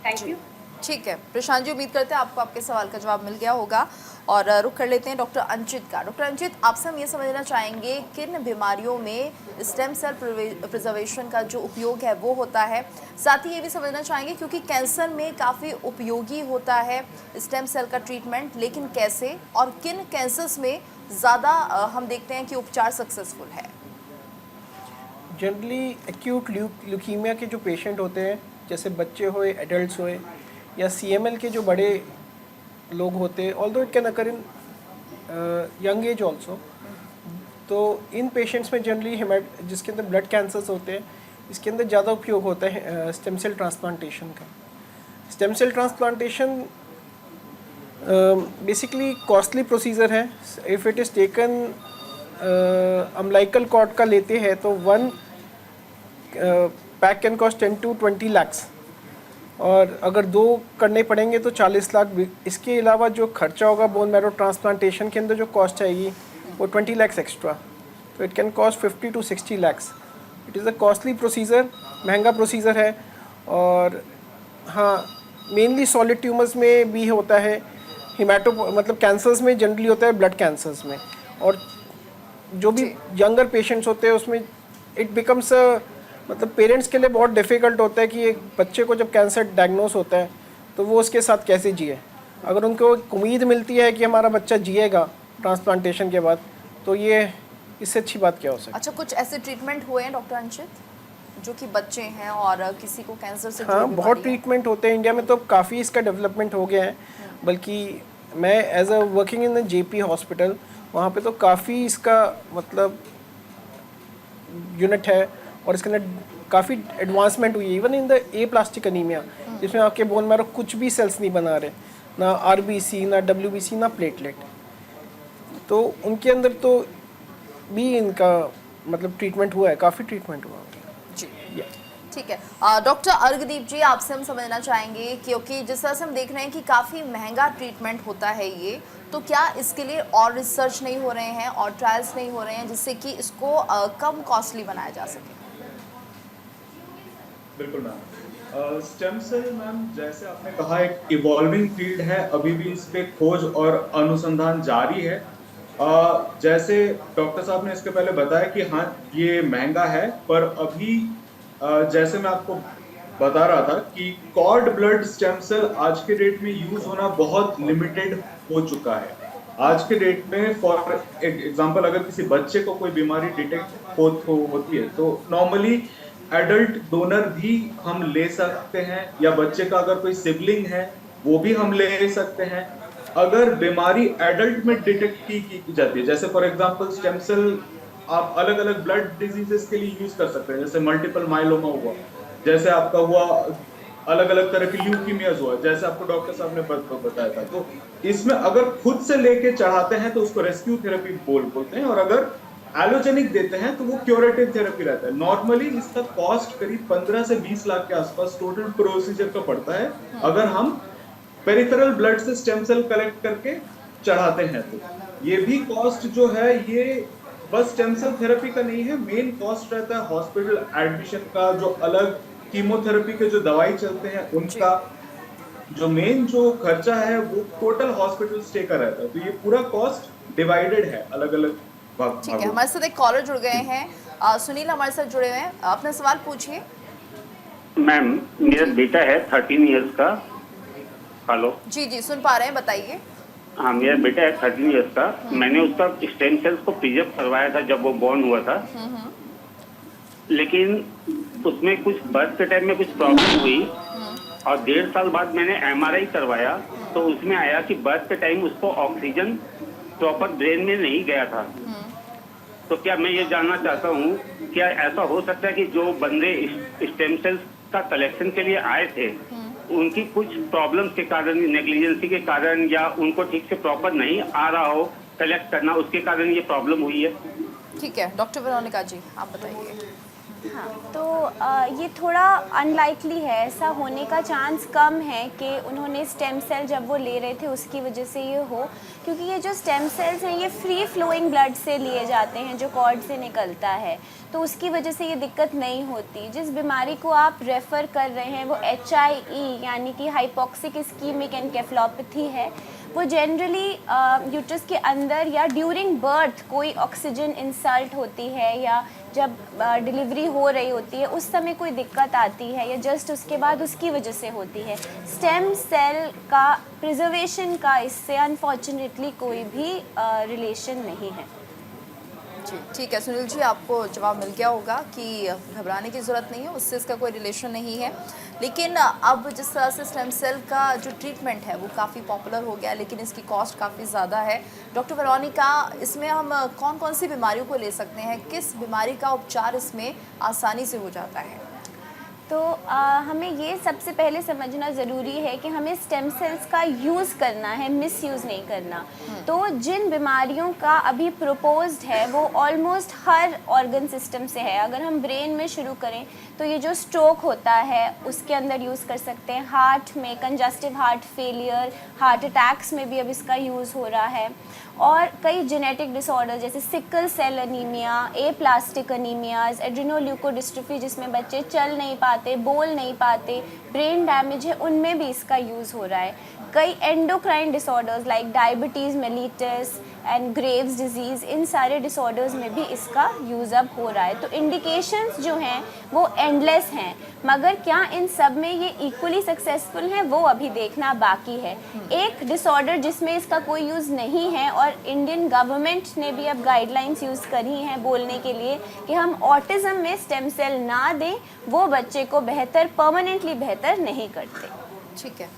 Thank you. ठीक है प्रशांत जी, उम्मीद करते हैं आपको आपके सवाल का जवाब मिल गया होगा। और रुख कर लेते हैं डॉक्टर अंचित का। डॉक्टर अंचित, आपसे हम ये समझना चाहेंगे किन बीमारियों में स्टेम सेल प्रिजर्वेशन का जो उपयोग है वो होता है। साथ ही ये भी समझना चाहेंगे क्योंकि कैंसर में काफ़ी उपयोगी होता है स्टेम सेल का ट्रीटमेंट, लेकिन कैसे और किन कैंसर्स में ज़्यादा हम देखते हैं कि उपचार सक्सेसफुल है। जनरली एक्यूट ल्यूकीमिया के जो पेशेंट होते हैं, जैसे बच्चे होए, एडल्ट्स होए, या CML के जो बड़े लोग होते हैं, although it can occur in young age also, तो इन पेशेंट्स में जनरली जिसके अंदर ब्लड कैंसर्स होते हैं, इसके अंदर ज़्यादा उपयोग होता है स्टेम सेल ट्रांसप्लांटेशन का। Stem cell transplantation basically costly procedure है। If it is taken umbilical cord का लेते हैं तो one pack can cost 10 to 20 lakhs, और अगर 2 करने पड़ेंगे तो 40 लाख। इसके अलावा जो खर्चा होगा बोन मैरो ट्रांसप्लांटेशन के अंदर जो कॉस्ट आएगी वो 20 lakhs एक्स्ट्रा, तो it can cost 50 to 60 lakhs। It is a costly procedure, महंगा प्रोसीजर है। और हाँ, मेनली सॉलिड ट्यूमर्स में भी होता है, मतलब कैंसर्स में जनरली होता है, ब्लड कैंसर्स में, और जो भी यंगर पेशेंट्स होते हैं उसमें इट बिकम्स मतलब पेरेंट्स के लिए बहुत डिफ़िकल्ट होता है कि एक बच्चे को जब कैंसर डायग्नोस होता है तो वो उसके साथ कैसे जिए। अगर उनको एक उम्मीद मिलती है कि हमारा बच्चा जिएगा ट्रांसप्लांटेशन के बाद, तो ये इससे अच्छी बात क्या हो सकती है। अच्छा, कुछ ऐसे ट्रीटमेंट हुए हैं डॉक्टर अंचित जो कि बच्चे हैं और किसी को कैंसर से हाँ, बहुत ट्रीटमेंट होते हैं इंडिया में, तो काफ़ी इसका डेवलपमेंट हो गया है। बल्कि मैं as a working in JP hospital, वहाँ पे तो काफ़ी इसका मतलब यूनिट है और इसके अंदर काफ़ी एडवांसमेंट हुई है। Even in the plastic anaemia, जिसमें आपके बोन मैरो कुछ भी सेल्स नहीं बना रहे, ना RBC, ना WBC, ना प्लेटलेट, तो उनके अंदर तो भी इनका मतलब ट्रीटमेंट हुआ है, काफ़ी ट्रीटमेंट हुआ है जी। ठीक है डॉक्टर अर्घदीप जी, आपसे हम समझना चाहेंगे क्योंकि जिस तरह से हम देख रहे हैं कि काफ़ी महंगा ट्रीटमेंट होता है ये, तो क्या इसके लिए और रिसर्च नहीं हो रहे हैं और ट्रायल्स नहीं हो रहे हैं जिससे कि इसको कम कॉस्टली बनाया जा सके? बिल्कुल मैम, स्टेम सेल मैम जैसे आपने कहा एक इवॉल्विंग फील्ड है, अभी भी इस पे खोज और अनुसंधान जारी है। जैसे डॉक्टर साहब ने इसके पहले बताया कि हाँ ये महंगा है, पर अभी जैसे मैं आपको बता रहा था कि कॉर्ड ब्लड स्टेम सेल आज के डेट में यूज होना बहुत लिमिटेड हो चुका है। आज के डेट में फॉर एग्जांपल अगर किसी बच्चे को कोई बीमारी डिटेक्ट होती है तो नॉर्मली एडल्ट डोनर भी हम ले सकते हैं, या बच्चे का अगर कोई सिबलिंग है वो भी हम ले सकते हैं। अगर बीमारी एडल्ट में डिटेक्ट की जाती है, जैसे फॉर एग्जांपल स्टेम सेल आप अलग अलग ब्लड डिजीजेस के लिए यूज कर सकते हैं, जैसे मल्टीपल माइलोमा हुआ, जैसे आपका हुआ अलग अलग तरह की ल्यूकीमियाज हुआ, जैसे आपको डॉक्टर साहब ने बताया था। तो इसमें अगर खुद से लेके चढ़ाते हैं तो उसको रेस्क्यू थेरेपी बोलते हैं, और अगर एलोजेनिक देते हैं तो वो क्यूरेटिव थेरेपी रहता है। नॉर्मली इसका कॉस्ट करीब 15 से 20 लाख के आसपास टोटल प्रोसीजर का पड़ता है अगर हम पेरिफेरल ब्लड से स्टेम सेल कलेक्ट करके चढ़ाते हैं। तो ये भी कॉस्ट जो है ये बस स्टेम सेल थेरेपी का नहीं है, मेन कॉस्ट रहता है हॉस्पिटल एडमिशन का, जो अलग कीमोथेरेपी के जो दवाई चलते हैं उनका, जो मेन जो खर्चा है वो टोटल हॉस्पिटल स्टे का रहता है। तो ये पूरा कॉस्ट डिवाइडेड है अलग अलग भाग। ठीक है, हमारे साथ एक कॉलर जुड़ गए हैं, सुनील हमारे साथ जुड़े हुए हैं, अपना सवाल पूछिए। मैम मेरा बेटा है 13 इयर्स का। हेलो जी जी सुन पा रहे हैं, बताइए। हाँ, मेरा बेटा है 13 इयर्स का। मैंने उसका स्टेम सेल्स को प्रिजर्व करवाया था जब वो बॉर्न हुआ था, लेकिन उसमें कुछ बर्थ के टाइम में कुछ प्रॉब्लम हुई और 1.5 साल बाद मैंने MRI करवाया तो उसमें आया कि बर्थ के टाइम उसको ऑक्सीजन प्रॉपर ब्रेन में नहीं गया था। तो क्या मैं ये जानना चाहता हूँ, क्या ऐसा हो सकता है कि जो बंदे स्टेम सेल्स का कलेक्शन के लिए आए थे उनकी कुछ प्रॉब्लम्स के कारण, नेग्लिजेंसी के कारण, या उनको ठीक से प्रॉपर नहीं आ रहा हो कलेक्ट करना, उसके कारण ये प्रॉब्लम हुई है? ठीक है, डॉक्टर वेरोनिका जी आप बताइए। हाँ, तो ये थोड़ा अनलाइकली है, ऐसा होने का चांस कम है कि उन्होंने स्टेम सेल जब वो ले रहे थे उसकी वजह से ये हो, क्योंकि ये जो स्टेम सेल्स हैं ये फ्री फ्लोइंग ब्लड से लिए जाते हैं जो कॉर्ड से निकलता है, तो उसकी वजह से ये दिक्कत नहीं होती। जिस बीमारी को आप रेफ़र कर रहे हैं वो HIE यानी कि हाइपोक्सिक इस्कीमिक एन्केफेलोपैथी है। वो जनरली यूट्रस के अंदर या ड्यूरिंग बर्थ कोई ऑक्सीजन इंसल्ट होती है, या जब डिलीवरी हो रही होती है उस समय कोई दिक्कत आती है, या जस्ट उसके बाद उसकी वजह से होती है। स्टेम सेल का प्रिजर्वेशन का इससे अनफॉर्चुनेटली कोई भी रिलेशन नहीं है। जी ठीक है सुनील जी, आपको जवाब मिल गया होगा कि घबराने की ज़रूरत नहीं है, उससे इसका कोई रिलेशन नहीं है। लेकिन अब जिस तरह से स्टेम सेल का जो ट्रीटमेंट है वो काफ़ी पॉपुलर हो गया, लेकिन इसकी कॉस्ट काफ़ी ज़्यादा है। डॉक्टर वेरोनिका, इसमें हम कौन कौन सी बीमारियों को ले सकते हैं, किस बीमारी का उपचार इसमें आसानी से हो जाता है? तो हमें ये सबसे पहले समझना ज़रूरी है कि हमें स्टेम सेल्स का यूज़ करना है, मिसयूज़ नहीं करना। तो जिन बीमारियों का अभी प्रपोज्ड है वो ऑलमोस्ट हर ऑर्गन सिस्टम से है। अगर हम ब्रेन में शुरू करें तो ये जो स्ट्रोक होता है उसके अंदर यूज़ कर सकते हैं, हार्ट में congestive heart failure, heart attacks में भी अब इसका यूज़ हो रहा है, और कई जेनेटिक डिसऑर्डर जैसे sickle cell anaemia, aplastic anaemias, adrenoleukodystrophy जिसमें बच्चे चल नहीं पाते, बोल नहीं पाते, ब्रेन डैमेज है, उनमें भी इसका यूज़ हो रहा है। कई endocrine disorders like diabetes mellitus and Graves disease, इन सारे डिसऑर्डर्स में भी इसका यूज़ अब हो रहा है। तो इंडिकेशंस जो हैं वो एंडलेस हैं, मगर क्या इन सब में ये इक्वली सक्सेसफुल हैं वो अभी देखना बाकी है। एक डिसऑर्डर जिसमें इसका कोई यूज़ नहीं है, और इंडियन गवर्नमेंट ने भी अब गाइडलाइंस यूज़ करी हैं बोलने के लिए कि हम ऑटिज़म में स्टेम सेल ना दें, वो बच्चे को बेहतर, परमानेंटली बेहतर नहीं करते। ठीक है,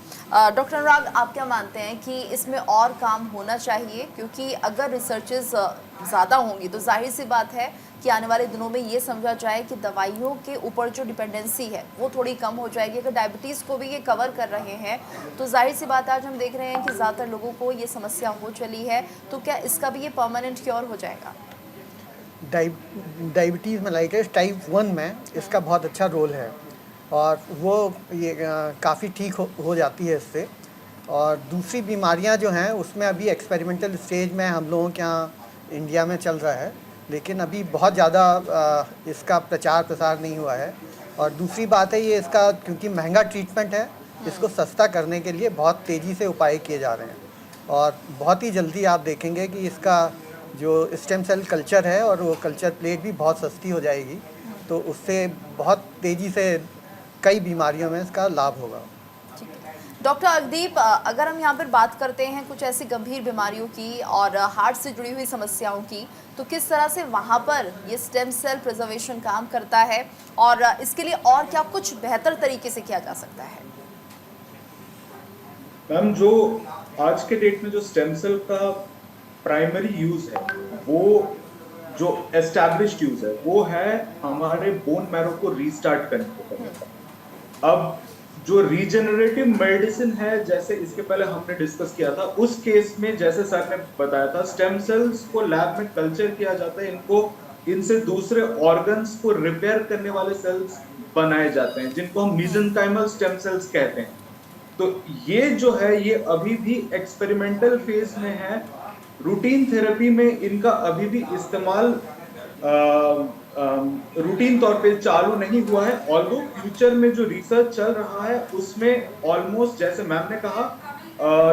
डॉक्टर अनुराग आप क्या मानते हैं कि इसमें और काम होना चाहिए, क्योंकि अगर रिसर्चेस ज़्यादा होंगी तो जाहिर सी बात है कि आने वाले दिनों में ये समझा जाए कि दवाइयों के ऊपर जो डिपेंडेंसी है वो थोड़ी कम हो जाएगी। अगर डायबिटीज़ को भी ये कवर कर रहे हैं तो जाहिर सी बात है आज हम देख रहे हैं कि ज़्यादातर लोगों को ये समस्या हो चली है, तो क्या इसका भी ये परमानेंट क्योर हो जाएगा? डायबिटीज़ मेलाइटिस टाइप 1 में इसका बहुत अच्छा रोल है, और वो ये काफ़ी ठीक हो जाती है इससे। और दूसरी बीमारियां जो हैं उसमें अभी एक्सपेरिमेंटल स्टेज में हम लोगों के यहाँ इंडिया में चल रहा है, लेकिन अभी बहुत ज़्यादा इसका प्रचार प्रसार नहीं हुआ है। और दूसरी बात है ये इसका क्योंकि महंगा ट्रीटमेंट है, इसको सस्ता करने के लिए बहुत तेज़ी से उपाय किए जा रहे हैं, और बहुत ही जल्दी आप देखेंगे कि इसका जो स्टेम सेल कल्चर है, और वो कल्चर प्लेट भी बहुत सस्ती हो जाएगी, तो उससे बहुत तेज़ी से कई बीमारियों में इसका लाभ होगा। डॉक्टर अर्कदीप, अगर हम यहाँ पर बात करते हैं कुछ ऐसी गंभीर बीमारियों की और हार्ट से जुड़ी हुई समस्याओं की, तो किस तरह से वहाँ पर ये स्टेम सेल प्रिजर्वेशन काम करता है और इसके लिए और क्या कुछ बेहतर तरीके से किया जा सकता है? मैम, जो आज के डेट में जो स्टेम सेल का प्राइमरी यूज है, वो जो एस्टैब्लिश्ड यूज है वो है हमारे बोन मैरो को रीस्टार्ट करने का। अब जो रीजेनरेटिव मेडिसिन है, जैसे इसके पहले हमने डिस्कस किया था, उस केस में जैसे सर ने बताया था, स्टेम सेल्स को लैब में कल्चर किया जाता है, इनसे दूसरे ऑर्गन्स को रिपेयर करने वाले सेल्स बनाए जाते हैं, जिनको हम मेसेंकाइमल स्टेम सेल्स कहते हैं। तो ये जो है, ये अभी भी एक्सपेरिमेंटल फेज में है। रूटीन थेरेपी में इनका अभी भी इस्तेमाल रूटीन तौर पे चालू नहीं हुआ है, ऑल्दो फ्यूचर में जो रिसर्च चल रहा है उसमें ऑलमोस्ट, जैसे मैम ने कहा,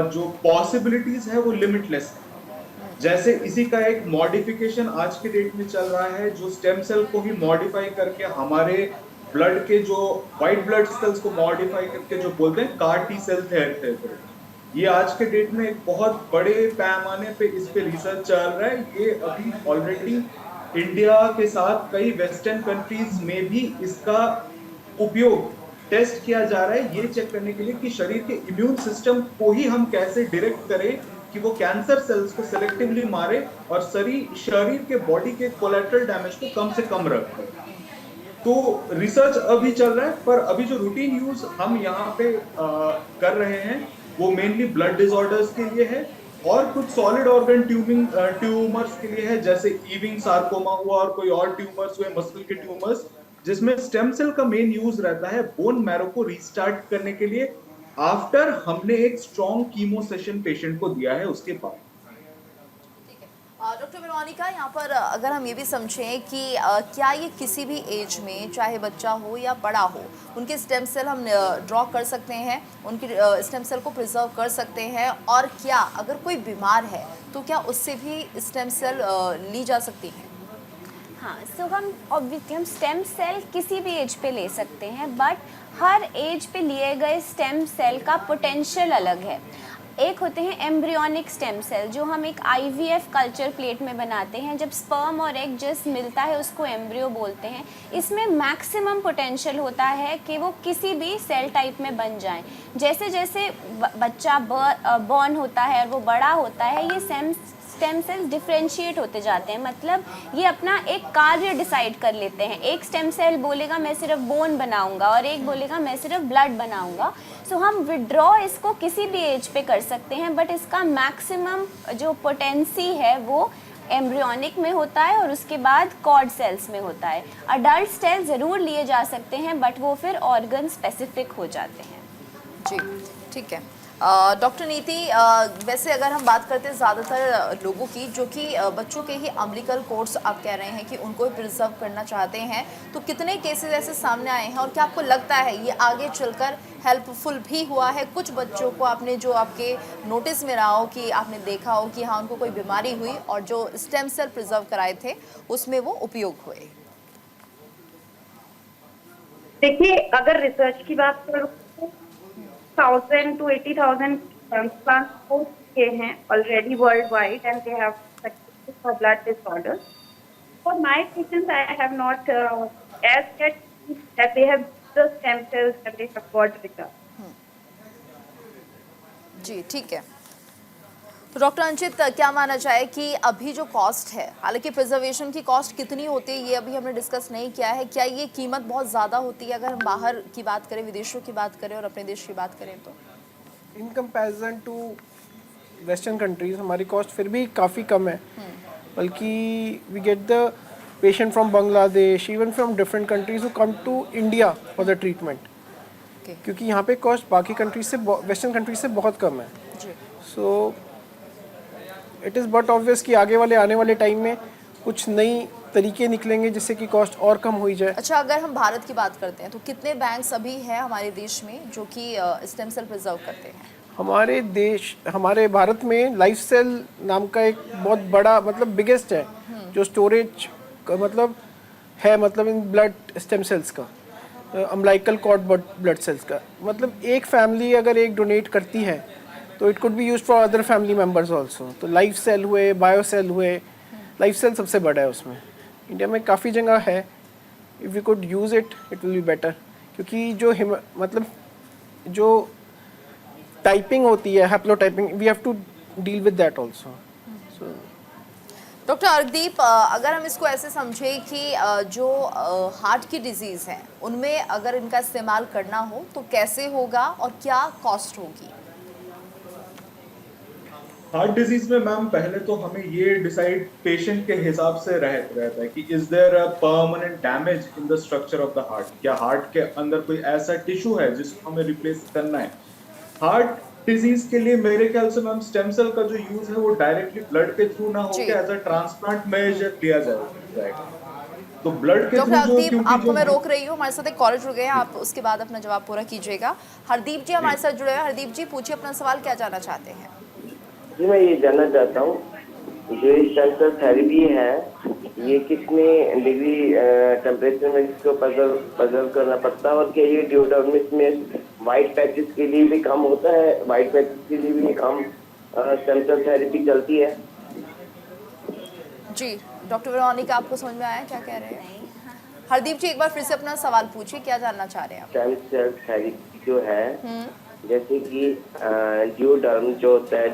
जो पॉसिबिलिटीज है वो लिमिटलेस है। जैसे इसी का एक मॉडिफिकेशन आज के डेट में चल रहा है, जो स्टेम सेल को ही मॉडिफाई करके हमारे ब्लड के जो व्हाइट ब्लड सेल्स को मॉडिफाई करके जो बोलते हैं कार टी सेल थेरेपी, ये आज के डेट में एक बहुत बड़े पैमाने पे इस पे रिसर्च चल रहा है। ये अभी ऑलरेडी इंडिया के साथ कई वेस्टर्न कंट्रीज में भी इसका उपयोग टेस्ट किया जा रहा है, ये चेक करने के लिए कि शरीर के इम्यून सिस्टम को ही हम कैसे डायरेक्ट करें कि वो कैंसर सेल्स को सिलेक्टिवली मारे और शरीर के बॉडी के कोलैटरल डैमेज को कम से कम रखे। तो रिसर्च अभी चल रहा है, पर अभी जो रूटीन यूज हम यहाँ पे कर रहे हैं वो मेनली ब्लड डिसऑर्डर्स के लिए है और कुछ सॉलिड ऑर्गन ट्यूमर्स के लिए है, जैसे ईविंग सार्कोमा हुआ और कोई और ट्यूमर्स हुए, मसल के ट्यूमर्स, जिसमें स्टेम सेल का मेन यूज रहता है बोन मैरो को रीस्टार्ट करने के लिए, आफ्टर हमने एक स्ट्रॉन्ग कीमो सेशन पेशेंट को दिया है उसके बाद। डॉक्टर वेरोनिका, यहाँ पर अगर हम ये भी समझें कि क्या ये किसी भी एज में, चाहे बच्चा हो या बड़ा हो, उनके स्टेम सेल हम ड्रॉ कर सकते हैं, उनकी स्टेम सेल को प्रिजर्व कर सकते हैं, और क्या अगर कोई बीमार है तो क्या उससे भी स्टेम सेल ली जा सकती है? हाँ, सो हम स्टेम सेल किसी भी एज पे ले सकते हैं, बट हर एज पे लिए गए स्टेम सेल का पोटेंशियल अलग है। एक होते हैं एम्ब्रियोनिक स्टेम सेल, जो हम एक IVF कल्चर प्लेट में बनाते हैं, जब स्पर्म और एग जस्ट मिलता है उसको एम्ब्रियो बोलते हैं। इसमें मैक्सिमम पोटेंशियल होता है कि वो किसी भी सेल टाइप में बन जाएं। जैसे जैसे बच्चा बॉर्न होता है और वो बड़ा होता है, ये स्टेम सेल्स डिफ्रेंशिएट होते जाते हैं, मतलब ये अपना एक कार्य डिसाइड कर लेते हैं। एक स्टेम सेल बोलेगा मैं सिर्फ बोन बनाऊंगा और एक बोलेगा मैं सिर्फ ब्लड बनाऊंगा। सो हम विड्रॉ इसको किसी भी एज पे कर सकते हैं, बट इसका मैक्सिमम जो पोटेंसी है वो एम्ब्रियोनिक में होता है और उसके बाद कॉर्ड सेल्स में होता है। अडल्ट सेल ज़रूर लिए जा सकते हैं, बट वो फिर ऑर्गन स्पेसिफिक हो जाते हैं। जी, ठीक है। डॉक्टर नीति, वैसे अगर हम बात करते हैं ज़्यादातर लोगों की जो कि बच्चों के ही अम्बिलिकल कोर्स आप कह रहे हैं कि उनको प्रिजर्व करना चाहते हैं, तो कितने केसेस ऐसे सामने आए हैं और क्या आपको लगता है ये आगे चलकर हेल्पफुल भी हुआ है? कुछ बच्चों को आपने जो आपके नोटिस में रहा हो कि आपने देखा हो कि हाँ उनको कोई बीमारी हुई और जो स्टेम सेल प्रिजर्व कराए थे उसमें वो उपयोग हुए? देखिए, अगर रिसर्च की बात करूँ 1000 to 80,000 transplants हो चुके हैं already worldwide, and they have successful for blood disorders. For my patients, I have not as yet that they have the stem cells that they have got recovered. जी, ठीक है। तो doctor Anchit, क्या माना जाए कि अभी जो कॉस्ट है, हालांकि प्रिजर्वेशन की कॉस्ट कितनी होती है ये अभी हमने डिस्कस नहीं किया है, क्या ये कीमत बहुत ज़्यादा होती है अगर हम बाहर की बात करें, विदेशों की बात करें और अपने देश की बात करें तो? In comparison to western countries हमारी कॉस्ट फिर भी काफ़ी कम है, बल्कि we get the patient from Bangladesh, even from different countries who come to India for the treatment, क्योंकि यहाँ पे कॉस्ट बाकी कंट्रीज से, वेस्टर्न कंट्रीज से बहुत कम है। So it is but obvious कि आगे आने वाले टाइम में कुछ नई तरीके निकलेंगे जिससे कि कॉस्ट और कम हो जाए। अच्छा, अगर हम भारत की बात करते हैं तो कितने बैंक्स अभी हैं हमारे देश में जो कि स्टेम सेल प्रिजर्व करते हैं? हमारे देश, हमारे भारत में लाइफ सेल नाम का एक बहुत बड़ा मतलब बिगेस्ट है जो स्टोरेज का मतलब है, मतलब इन ब्लड स्टेम सेल्स का, अम्बिलिकल कॉर्ड ब्लड सेल्स का। मतलब एक फैमिली अगर एक डोनेट करती है तो it could be used for other family members also. तो लाइफ सेल हुए, बायो सेल हुए, लाइफ सेल सबसे बड़ा है उसमें। इंडिया में काफ़ी जगह है, if we could use it it will be better, क्योंकि जो मतलब जो टाइपिंग होती है, haplotyping, we have to deal with that also. So doctor Arkadeep, अगर हम इसको ऐसे समझें कि जो हार्ट की डिजीज़ हैं उनमें अगर इनका इस्तेमाल करना हो तो कैसे होगा और क्या कॉस्ट होगी? हार्ट डिजीज में मैम पहले तो हमें ये डिसाइड पेशेंट के हिसाब से रहता है कि is there a permanent damage in the structure of the heart, क्या हार्ट के अंदर कोई ऐसा टिश्यू है जिसको हमें रिप्लेस करना है। हार्ट डिजीज के लिए मेरे ख्याल से मैम स्टेम सेल का जो यूज है वो डायरेक्टली ब्लड के थ्रू ना होकर एज अ ट्रांसप्लांट मेजर लिया जाएगा। तो ब्लड के डॉक्टर थ्रू हरदीप, आपको मैं रोक रही हूँ, हमारे साथ एक कॉलर जुड़ गए हैं, आप उसके बाद अपना जवाब पूरा कीजिएगा। हरदीप जी हमारे साथ जुड़े हैं। हरदीप जी पूछिए अपना सवाल, क्या जानना चाहते हैं? जी मैं ये जानना चाहता हूँ, जो स्टेम सेल थेरेपी है ये कितने डिग्री टेम्परेचर में इसको प्रिजर्व करना पड़ता है, और क्या ये डियोडर्मिस में वाइट पैचेस के लिए भी काम होता है, वाइट पैचेस के लिए भी काम स्टेम सेल थेरेपी चलती है? जी डॉक्टर वेरोनिका, आपको समझ में आया क्या कह रहे हैं? हरदीप जी एक बार फिर से अपना सवाल पूछिए, क्या जानना चाह रहे हैं आप? स्टेम सेल थेरेपी जो है, जैसे कि जियोडर्म जो होता है,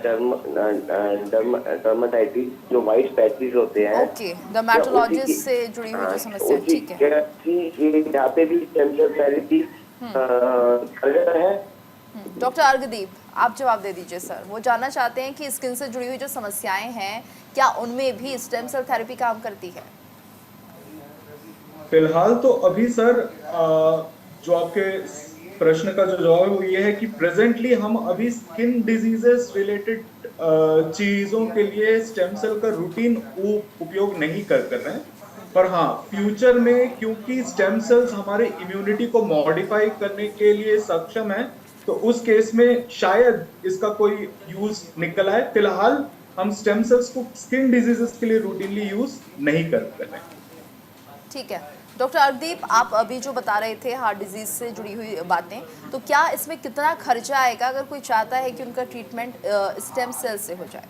डर्माटाइटिस जो वाइट पैचेस होते हैं, ओके, डर्मेटोलॉजिस्ट से जुड़ी हुई जो समस्या है, ठीक है। यहाँ पे भी स्टेम सेल थेरेपी है? डॉक्टर अर्कदीप, आप जवाब दे दीजिए सर। वो जानना चाहते हैं कि स्किन से जुड़ी हुई जो समस्याएं हैं क्या उनमें भी स्टेम सेल थेरेपी काम करती है? फिलहाल तो अभी सर जो आपके प्रश्न का जो जवाब है वो ये है कि प्रेजेंटली हम अभी स्किन डिजीजेस रिलेटेड चीजों के लिए स्टेम सेल का रूटीन उपयोग नहीं कर रहे हैं। पर हाँ, फ्यूचर में क्योंकि स्टेम सेल्स हमारे इम्यूनिटी को मॉडिफाई करने के लिए सक्षम है, तो उस केस में शायद इसका कोई यूज निकल आए। फिलहाल हम स्टेम सेल्स को स्किन डिजीजेस के लिए रूटीनली यूज नहीं कर रहे हैं। ठीक है डॉक्टर अर्कदीप, आप अभी जो बता रहे थे हार्ट डिजीज से जुड़ी हुई बातें, तो क्या इसमें कितना खर्चा आएगा अगर कोई चाहता है कि उनका ट्रीटमेंट स्टेम सेल से हो जाए?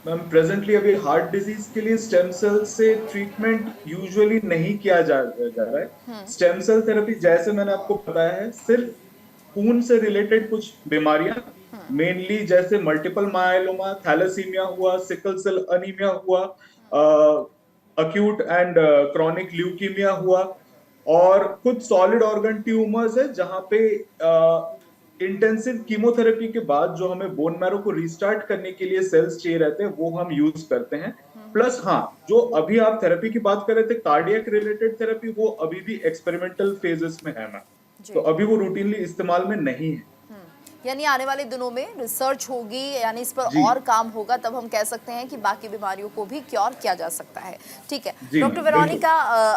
मैम प्रेजेंटली अभी हार्ट डिजीज के लिए स्टेम सेल से ट्रीटमेंट यूजुअली नहीं किया जा रहा है। स्टेम सेल थेरेपी जैसे मैंने आपको बताया है सिर्फ खून से रिलेटेड कुछ बीमारियां, मेनली जैसे मल्टीपल मायलोमा, थैलेसीमिया हुआ, सिकल सेल अनीमिया हुआ, अक्यूट एंड क्रॉनिक ल्यूकीमिया हुआ, और कुछ सॉलिड ऑर्गन ट्यूमर्स है जहां पे इंटेंसिव कीमोथेरेपी के बाद जो हमें बोन मैरो को रिस्टार्ट करने के लिए सेल्स चाहिए रहते हैं वो हम यूज करते हैं। प्लस हाँ, जो अभी आप थेरेपी की बात कर रहे थे कार्डियक रिलेटेड थेरेपी, वो अभी भी एक्सपेरिमेंटल फेजेस में है मैम, तो अभी वो रूटीनली इस्तेमाल में नहीं है। यानी आने वाले दिनों में रिसर्च होगी, यानी इस पर और काम होगा, तब हम कह सकते हैं कि बाकी बीमारियों को भी क्योर किया जा सकता है। ठीक है डॉक्टर वेरोनिका,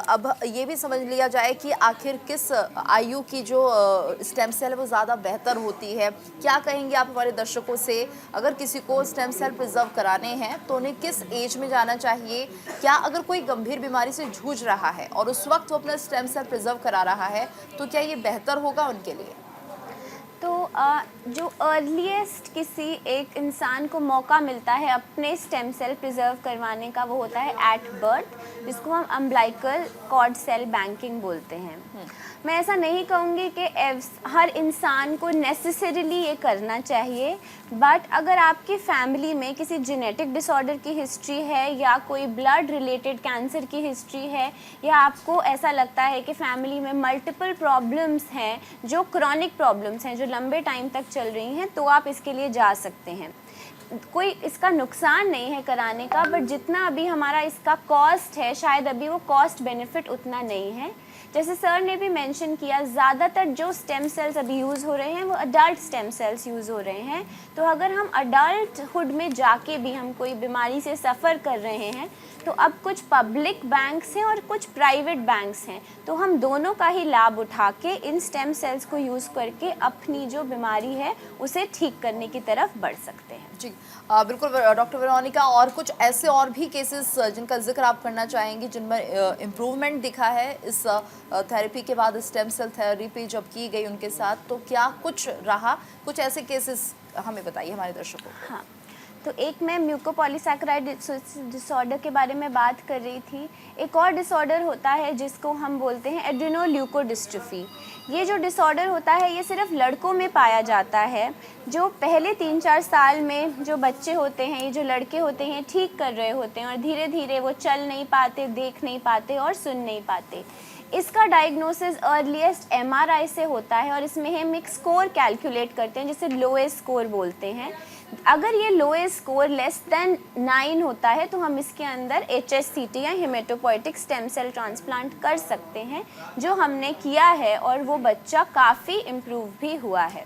अब ये भी समझ लिया जाए कि आखिर किस आयु की जो स्टेम सेल है वो ज़्यादा बेहतर होती है। क्या कहेंगे आप हमारे दर्शकों से, अगर किसी को स्टेम सेल प्रिजर्व कराने हैं तो उन्हें किस एज में जाना चाहिए? क्या अगर कोई गंभीर बीमारी से जूझ रहा है और उस वक्त वो अपना स्टेम सेल प्रिजर्व करा रहा है तो क्या ये बेहतर होगा उनके लिए? तो जो अर्लीस्ट किसी एक इंसान को मौका मिलता है अपने स्टेम सेल प्रिजर्व करवाने का, वो होता है एट बर्थ, जिसको हम अम्बिलिकल कॉर्ड सेल बैंकिंग बोलते हैं। मैं ऐसा नहीं कहूँगी कि हर इंसान को नेसेसरीली ये करना चाहिए, बट अगर आपकी फैमिली में किसी जेनेटिक डिसऑर्डर की हिस्ट्री है या कोई ब्लड रिलेटेड कैंसर की हिस्ट्री है, या आपको ऐसा लगता है कि फैमिली में मल्टीपल प्रॉब्लम्स हैं जो क्रॉनिक प्रॉब्लम्स हैं जो लंबे टाइम तक चल रही हैं, तो आप इसके लिए जा सकते हैं। कोई इसका नुकसान नहीं है कराने का, बट जितना अभी हमारा इसका कॉस्ट है शायद अभी वो कॉस्ट बेनिफिट उतना नहीं है। जैसे सर ने भी मेंशन किया, ज़्यादातर जो स्टेम सेल्स अभी यूज़ हो रहे हैं वो अडल्ट स्टेम सेल्स यूज़ हो रहे हैं। तो अगर हम अडल्टहुड में जाके भी हम कोई बीमारी से सफ़र कर रहे हैं तो अब कुछ पब्लिक बैंक्स हैं और कुछ प्राइवेट बैंक्स हैं, तो हम दोनों का ही लाभ उठा के इन स्टेम सेल्स को यूज़ करके अपनी जो बीमारी है उसे ठीक करने की तरफ बढ़ सकते हैं। जी बिल्कुल डॉक्टर वेरोनिका, और कुछ ऐसे और भी केसेस जिनका जिक्र आप करना चाहेंगी जिनमें इम्प्रूवमेंट दिखा है इस थेरेपी के बाद, स्टेम सेल थेरेपी जब की गई उनके साथ, तो क्या कुछ रहा? कुछ ऐसे केसेस हमें बताइए हमारे दर्शकों को। हाँ, तो एक मैं म्यूकोपॉलीसैकेराइड डिसऑर्डर के बारे में बात कर रही थी। एक और डिसऑर्डर होता है जिसको हम बोलते हैं एड्रेनोल्यूकोडिस्ट्रोफी। ये जो डिसऑर्डर होता है ये सिर्फ लड़कों में पाया जाता है। जो पहले 3-4 साल में जो बच्चे होते हैं, ये जो लड़के होते हैं, ठीक कर रहे होते हैं और धीरे धीरे वो चल नहीं पाते, देख नहीं पाते और सुन नहीं पाते। इसका डायग्नोसिस अर्लीस्ट MRI से होता है और इसमें हम एक स्कोर कैलकुलेट करते हैं जिसे लोएस्ट स्कोर बोलते हैं। अगर ये लोएस्ट स्कोर लेस देन 9 होता है तो हम इसके अंदर HSCT या हेमेटोपोइटिक स्टेम सेल ट्रांसप्लांट कर सकते हैं, जो हमने किया है और वो बच्चा काफ़ी इम्प्रूव भी हुआ है।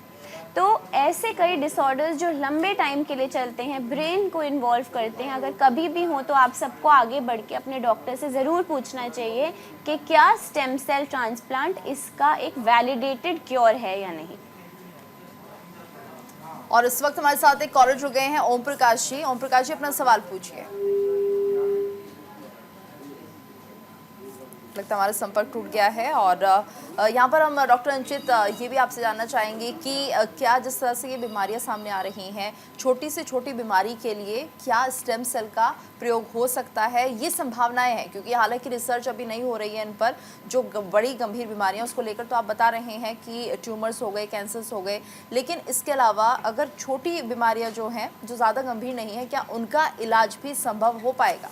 तो ऐसे कई डिसऑर्डर्स जो लंबे टाइम के लिए चलते हैं, ब्रेन को इन्वॉल्व करते हैं, अगर कभी भी हो तो आप सबको आगे बढ़ के अपने डॉक्टर से ज़रूर पूछना चाहिए कि क्या स्टेम सेल ट्रांसप्लांट इसका एक वैलिडेटेड क्योर है या नहीं। और इस वक्त हमारे साथ एक कॉलर जुड़ गए हैं, ओम प्रकाश जी। ओम प्रकाश जी, अपना सवाल पूछिए। लगता है हमारा संपर्क टूट गया है। और यहाँ पर हम डॉक्टर अंचित ये भी आपसे जानना चाहेंगे कि क्या जिस तरह से ये बीमारियाँ सामने आ रही हैं, छोटी से छोटी बीमारी के लिए क्या स्टेम सेल का प्रयोग हो सकता है? ये संभावनाएं हैं, क्योंकि हालांकि रिसर्च अभी नहीं हो रही है इन पर, जो बड़ी गंभीर बीमारियाँ उसको लेकर तो आप बता रहे हैं कि ट्यूमर्स हो गए, कैंसर्स हो गए, लेकिन इसके अलावा अगर छोटी बीमारियाँ जो हैं, जो ज़्यादा गंभीर नहीं है, क्या उनका इलाज भी संभव हो पाएगा?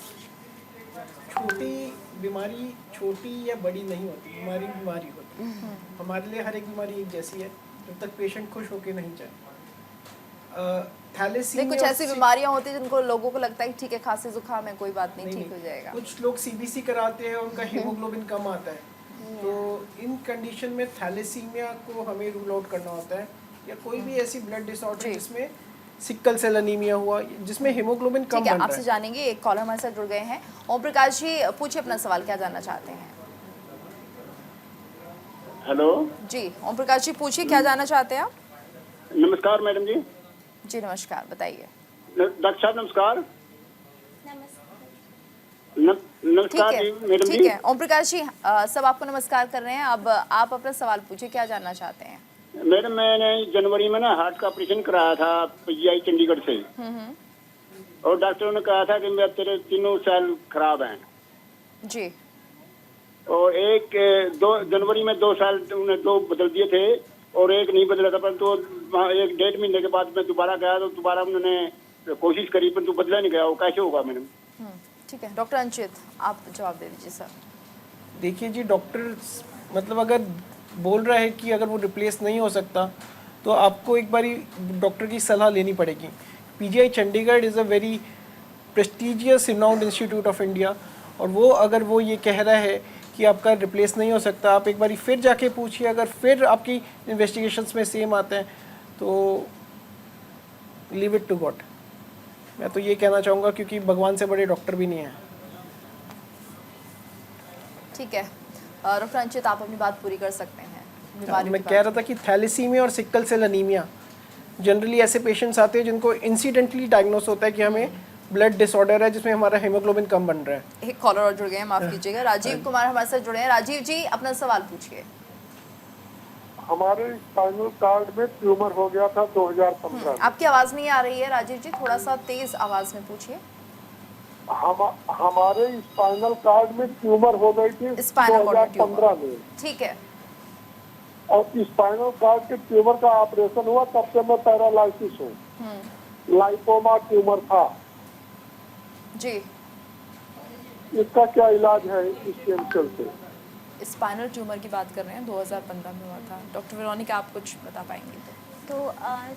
छोटी बीमारी छोटी या बड़ी नहीं होती, बीमारी बीमारी होती है। हमारे लिए हर एक बीमारी एक जैसी है जब तक पेशेंट खुश होकर नहीं जाए। थैलेसीमिया कुछ ऐसी बीमारियां होती हैं जिनको लोगों को लगता है कि ठीक है, खांसी जुकाम है, कोई बात नहीं, ठीक हो जाएगा। कुछ लोग CBC कराते हैं, उनका हीमोग्लोबिन कम आता है, तो इन कंडीशन में थैलेसीमिया को हमें रूल आउट करना होता है, या कोई भी ऐसी ब्लड डिसऑर्डर जिसमें सिकल सेल अनीमिया हुआ, जिसमें हीमोग्लोबिन कम बन रहा है। आपसे जानेंगे, एक कॉलर हमारे साथ जुड़ गए हैं। ओम प्रकाश जी, पूछिए अपना सवाल, क्या जानना चाहते हैं? हेलो जी, ओम प्रकाश जी पूछिए, क्या जानना चाहते हैं आप? नमस्कार मैडम जी। जी नमस्कार, बताइए। डॉक्टर साहब नमस्कार। नमस्कार जी मैडम जी। ठीक है ओम प्रकाश जी, सब आपको नमस्कार कर रहे हैं। अब आप अपना सवाल पूछिए, क्या जानना चाहते हैं? मैडम मैंने जनवरी में ना हार्ट का ऑपरेशन कराया था PGI चंडीगढ़ से, और डॉक्टरों ने कहा था कि मेरे तेरे 3 सेल खराब हैं जी, और दो जनवरी में 2 साल उन्हें 2 बदल दिए थे और एक नहीं बदला था, परंतु 1-1.5 महीने के बाद मैं दोबारा गया तो दोबारा उन्होंने कोशिश करी परंतु बदला नहीं गया। वो कैसे होगा मैडम? ठीक है डॉक्टर अंचित, आप जवाब दे दीजिए सर। देखिए जी, डॉक्टर मतलब अगर बोल रहा है कि अगर वो रिप्लेस नहीं हो सकता तो आपको एक बारी डॉक्टर की सलाह लेनी पड़ेगी। PGI Chandigarh is a very prestigious renowned institute of India, और वो ये कह रहा है कि आपका रिप्लेस नहीं हो सकता, आप एक बारी फिर जाके पूछिए। अगर फिर आपकी इन्वेस्टिगेशंस में सेम आते हैं तो लीव इट टू गॉड। मैं तो ये कहना चाहूँगा, क्योंकि भगवान से बड़े डॉक्टर भी नहीं हैं। ठीक है डॉक्टर अंचित, आप अपनी बात पूरी कर सकते हैं। मैं कह रहा था कि थैलेसीमिया और सिकल सेल अनीमिया जनरली ऐसे पेशेंट्स आते हैं जिनको इंसिडेंटली डायग्नोस होता है कि हमें ब्लड डिसऑर्डर है जिसमें हमारा हीमोग्लोबिन कम बन रहा है। एक कॉलर और जुड़ गए हैं, माफ कीजिएगा। राजीव कुमार हमारे साथ जुड़े हैं। राजीव जी, अपना सवाल पूछिए। हमारे स्पाइनल कॉर्ड में ट्यूमर हो गया था 2015 में। आपकी आवाज नहीं आ रही है राजीव जी, थोड़ा सा तेज आवाज में पूछिए। हमारे स्पाइनल कॉर्ड में ट्यूमर हो गई थी 2015 में। ठीक है। और स्पाइनल कॉर्ड के ट्यूमर का ऑपरेशन हुआ, तब से मैं पैरालाइसिस हूँ। लाइपोमा ट्यूमर था जी। इसका क्या इलाज है स्टेम सेल से? स्पाइनल ट्यूमर की बात कर रहे हैं, 2015 में हुआ था। डॉक्टर वेरोनिका, आप कुछ बता पाएंगे? तो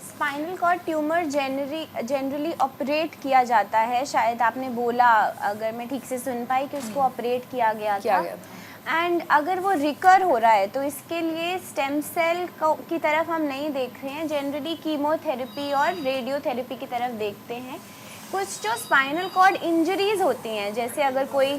spinal cord tumour generally operate किया जाता है। शायद आपने बोला, अगर मैं ठीक से सुन पाई, कि उसको ऑपरेट किया गया था। एंड अगर वो रिकर हो रहा है तो इसके लिए स्टेम सेल की तरफ हम नहीं देख रहे हैं, जनरली कीमोथेरेपी और रेडियोथेरेपी की तरफ देखते हैं। कुछ जो स्पाइनल कॉर्ड इंजरीज होती हैं, जैसे अगर कोई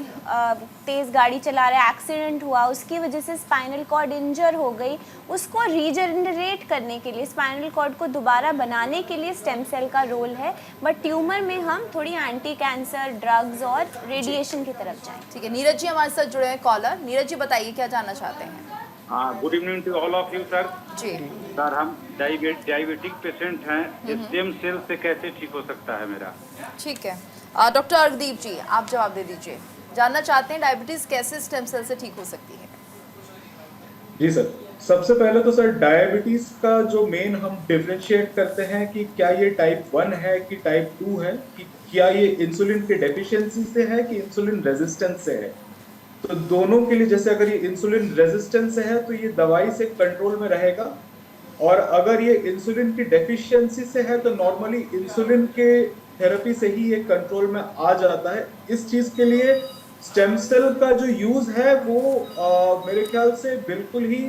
तेज़ गाड़ी चला रहा है, एक्सीडेंट हुआ, उसकी वजह से स्पाइनल कॉर्ड इंजर हो गई, उसको रीजनरेट करने के लिए, स्पाइनल कॉर्ड को दोबारा बनाने के लिए स्टेम सेल का रोल है। बट ट्यूमर में हम थोड़ी एंटी कैंसर ड्रग्स और रेडिएशन की तरफ जाएं। ठीक है, नीरज जी हमारे साथ जुड़े हैं कॉलर। नीरज जी बताइए क्या जानना चाहते हैं? हाँ, good evening to all of you sir. जी सर, हम डायबिटिक पेशेंट हैं, स्टेम सेल से कैसे ठीक हो सकता है मेरा? ठीक है, डॉक्टर अर्कदीप जी आप जवाब दे दीजिए। जानना चाहते हैं डायबिटीज कैसे स्टेम सेल से ठीक हो सकती है? जी सर, सबसे पहले तो सर डायबिटीज का जो मेन हम डिफरेंशिएट करते हैं कि क्या ये टाइप 1 है कि टाइप 2 है, कि क्या ये इंसुलिन के डेफिशिएंसी से है कि इंसुलिन रेजिस्टेंस से है। तो दोनों के लिए, जैसे अगर ये इंसुलिन रेजिस्टेंस से है तो ये दवाई से कंट्रोल में रहेगा, और अगर ये इंसुलिन की डेफिशिएंसी से है तो नॉर्मली इंसुलिन के थेरेपी से ही ये कंट्रोल में आ जाता है। इस चीज के लिए स्टेम सेल का जो यूज है वो मेरे ख्याल से बिल्कुल ही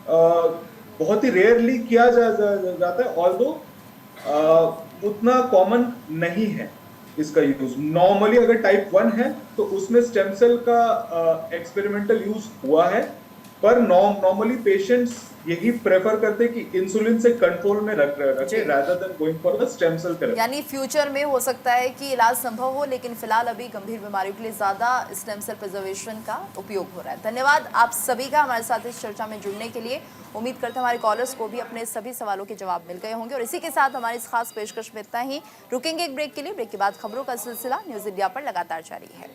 बहुत ही रेयरली किया जाता है, ऑल्दो उतना कॉमन नहीं है इसका यूज। नॉर्मली अगर टाइप 1 है तो उसमें स्टेम सेल का एक्सपेरिमेंटल यूज हुआ है, पर नॉर्मली पेशेंट्स यही प्रेफर करते हैं कि इंसुलिन से कंट्रोल में रखे rather than going for the stem cell therapy। यानी फ्यूचर में हो सकता है कि इलाज संभव हो, लेकिन फिलहाल अभी गंभीर बीमारियों के लिए ज़्यादा स्टेम सेल प्रिजर्वेशन का उपयोग हो रहा है। धन्यवाद आप सभी का हमारे साथ इस चर्चा में जुड़ने के लिए। उम्मीद करते हैं हमारे कॉलर्स को भी अपने सभी सवालों के जवाब मिल गए होंगे। और इसी के साथ हमारी इस खास पेशकश में इतना ही। रुकेंगे एक ब्रेक के लिए, ब्रेक के बाद खबरों का सिलसिला न्यूज़ इंडिया पर लगातार जारी है।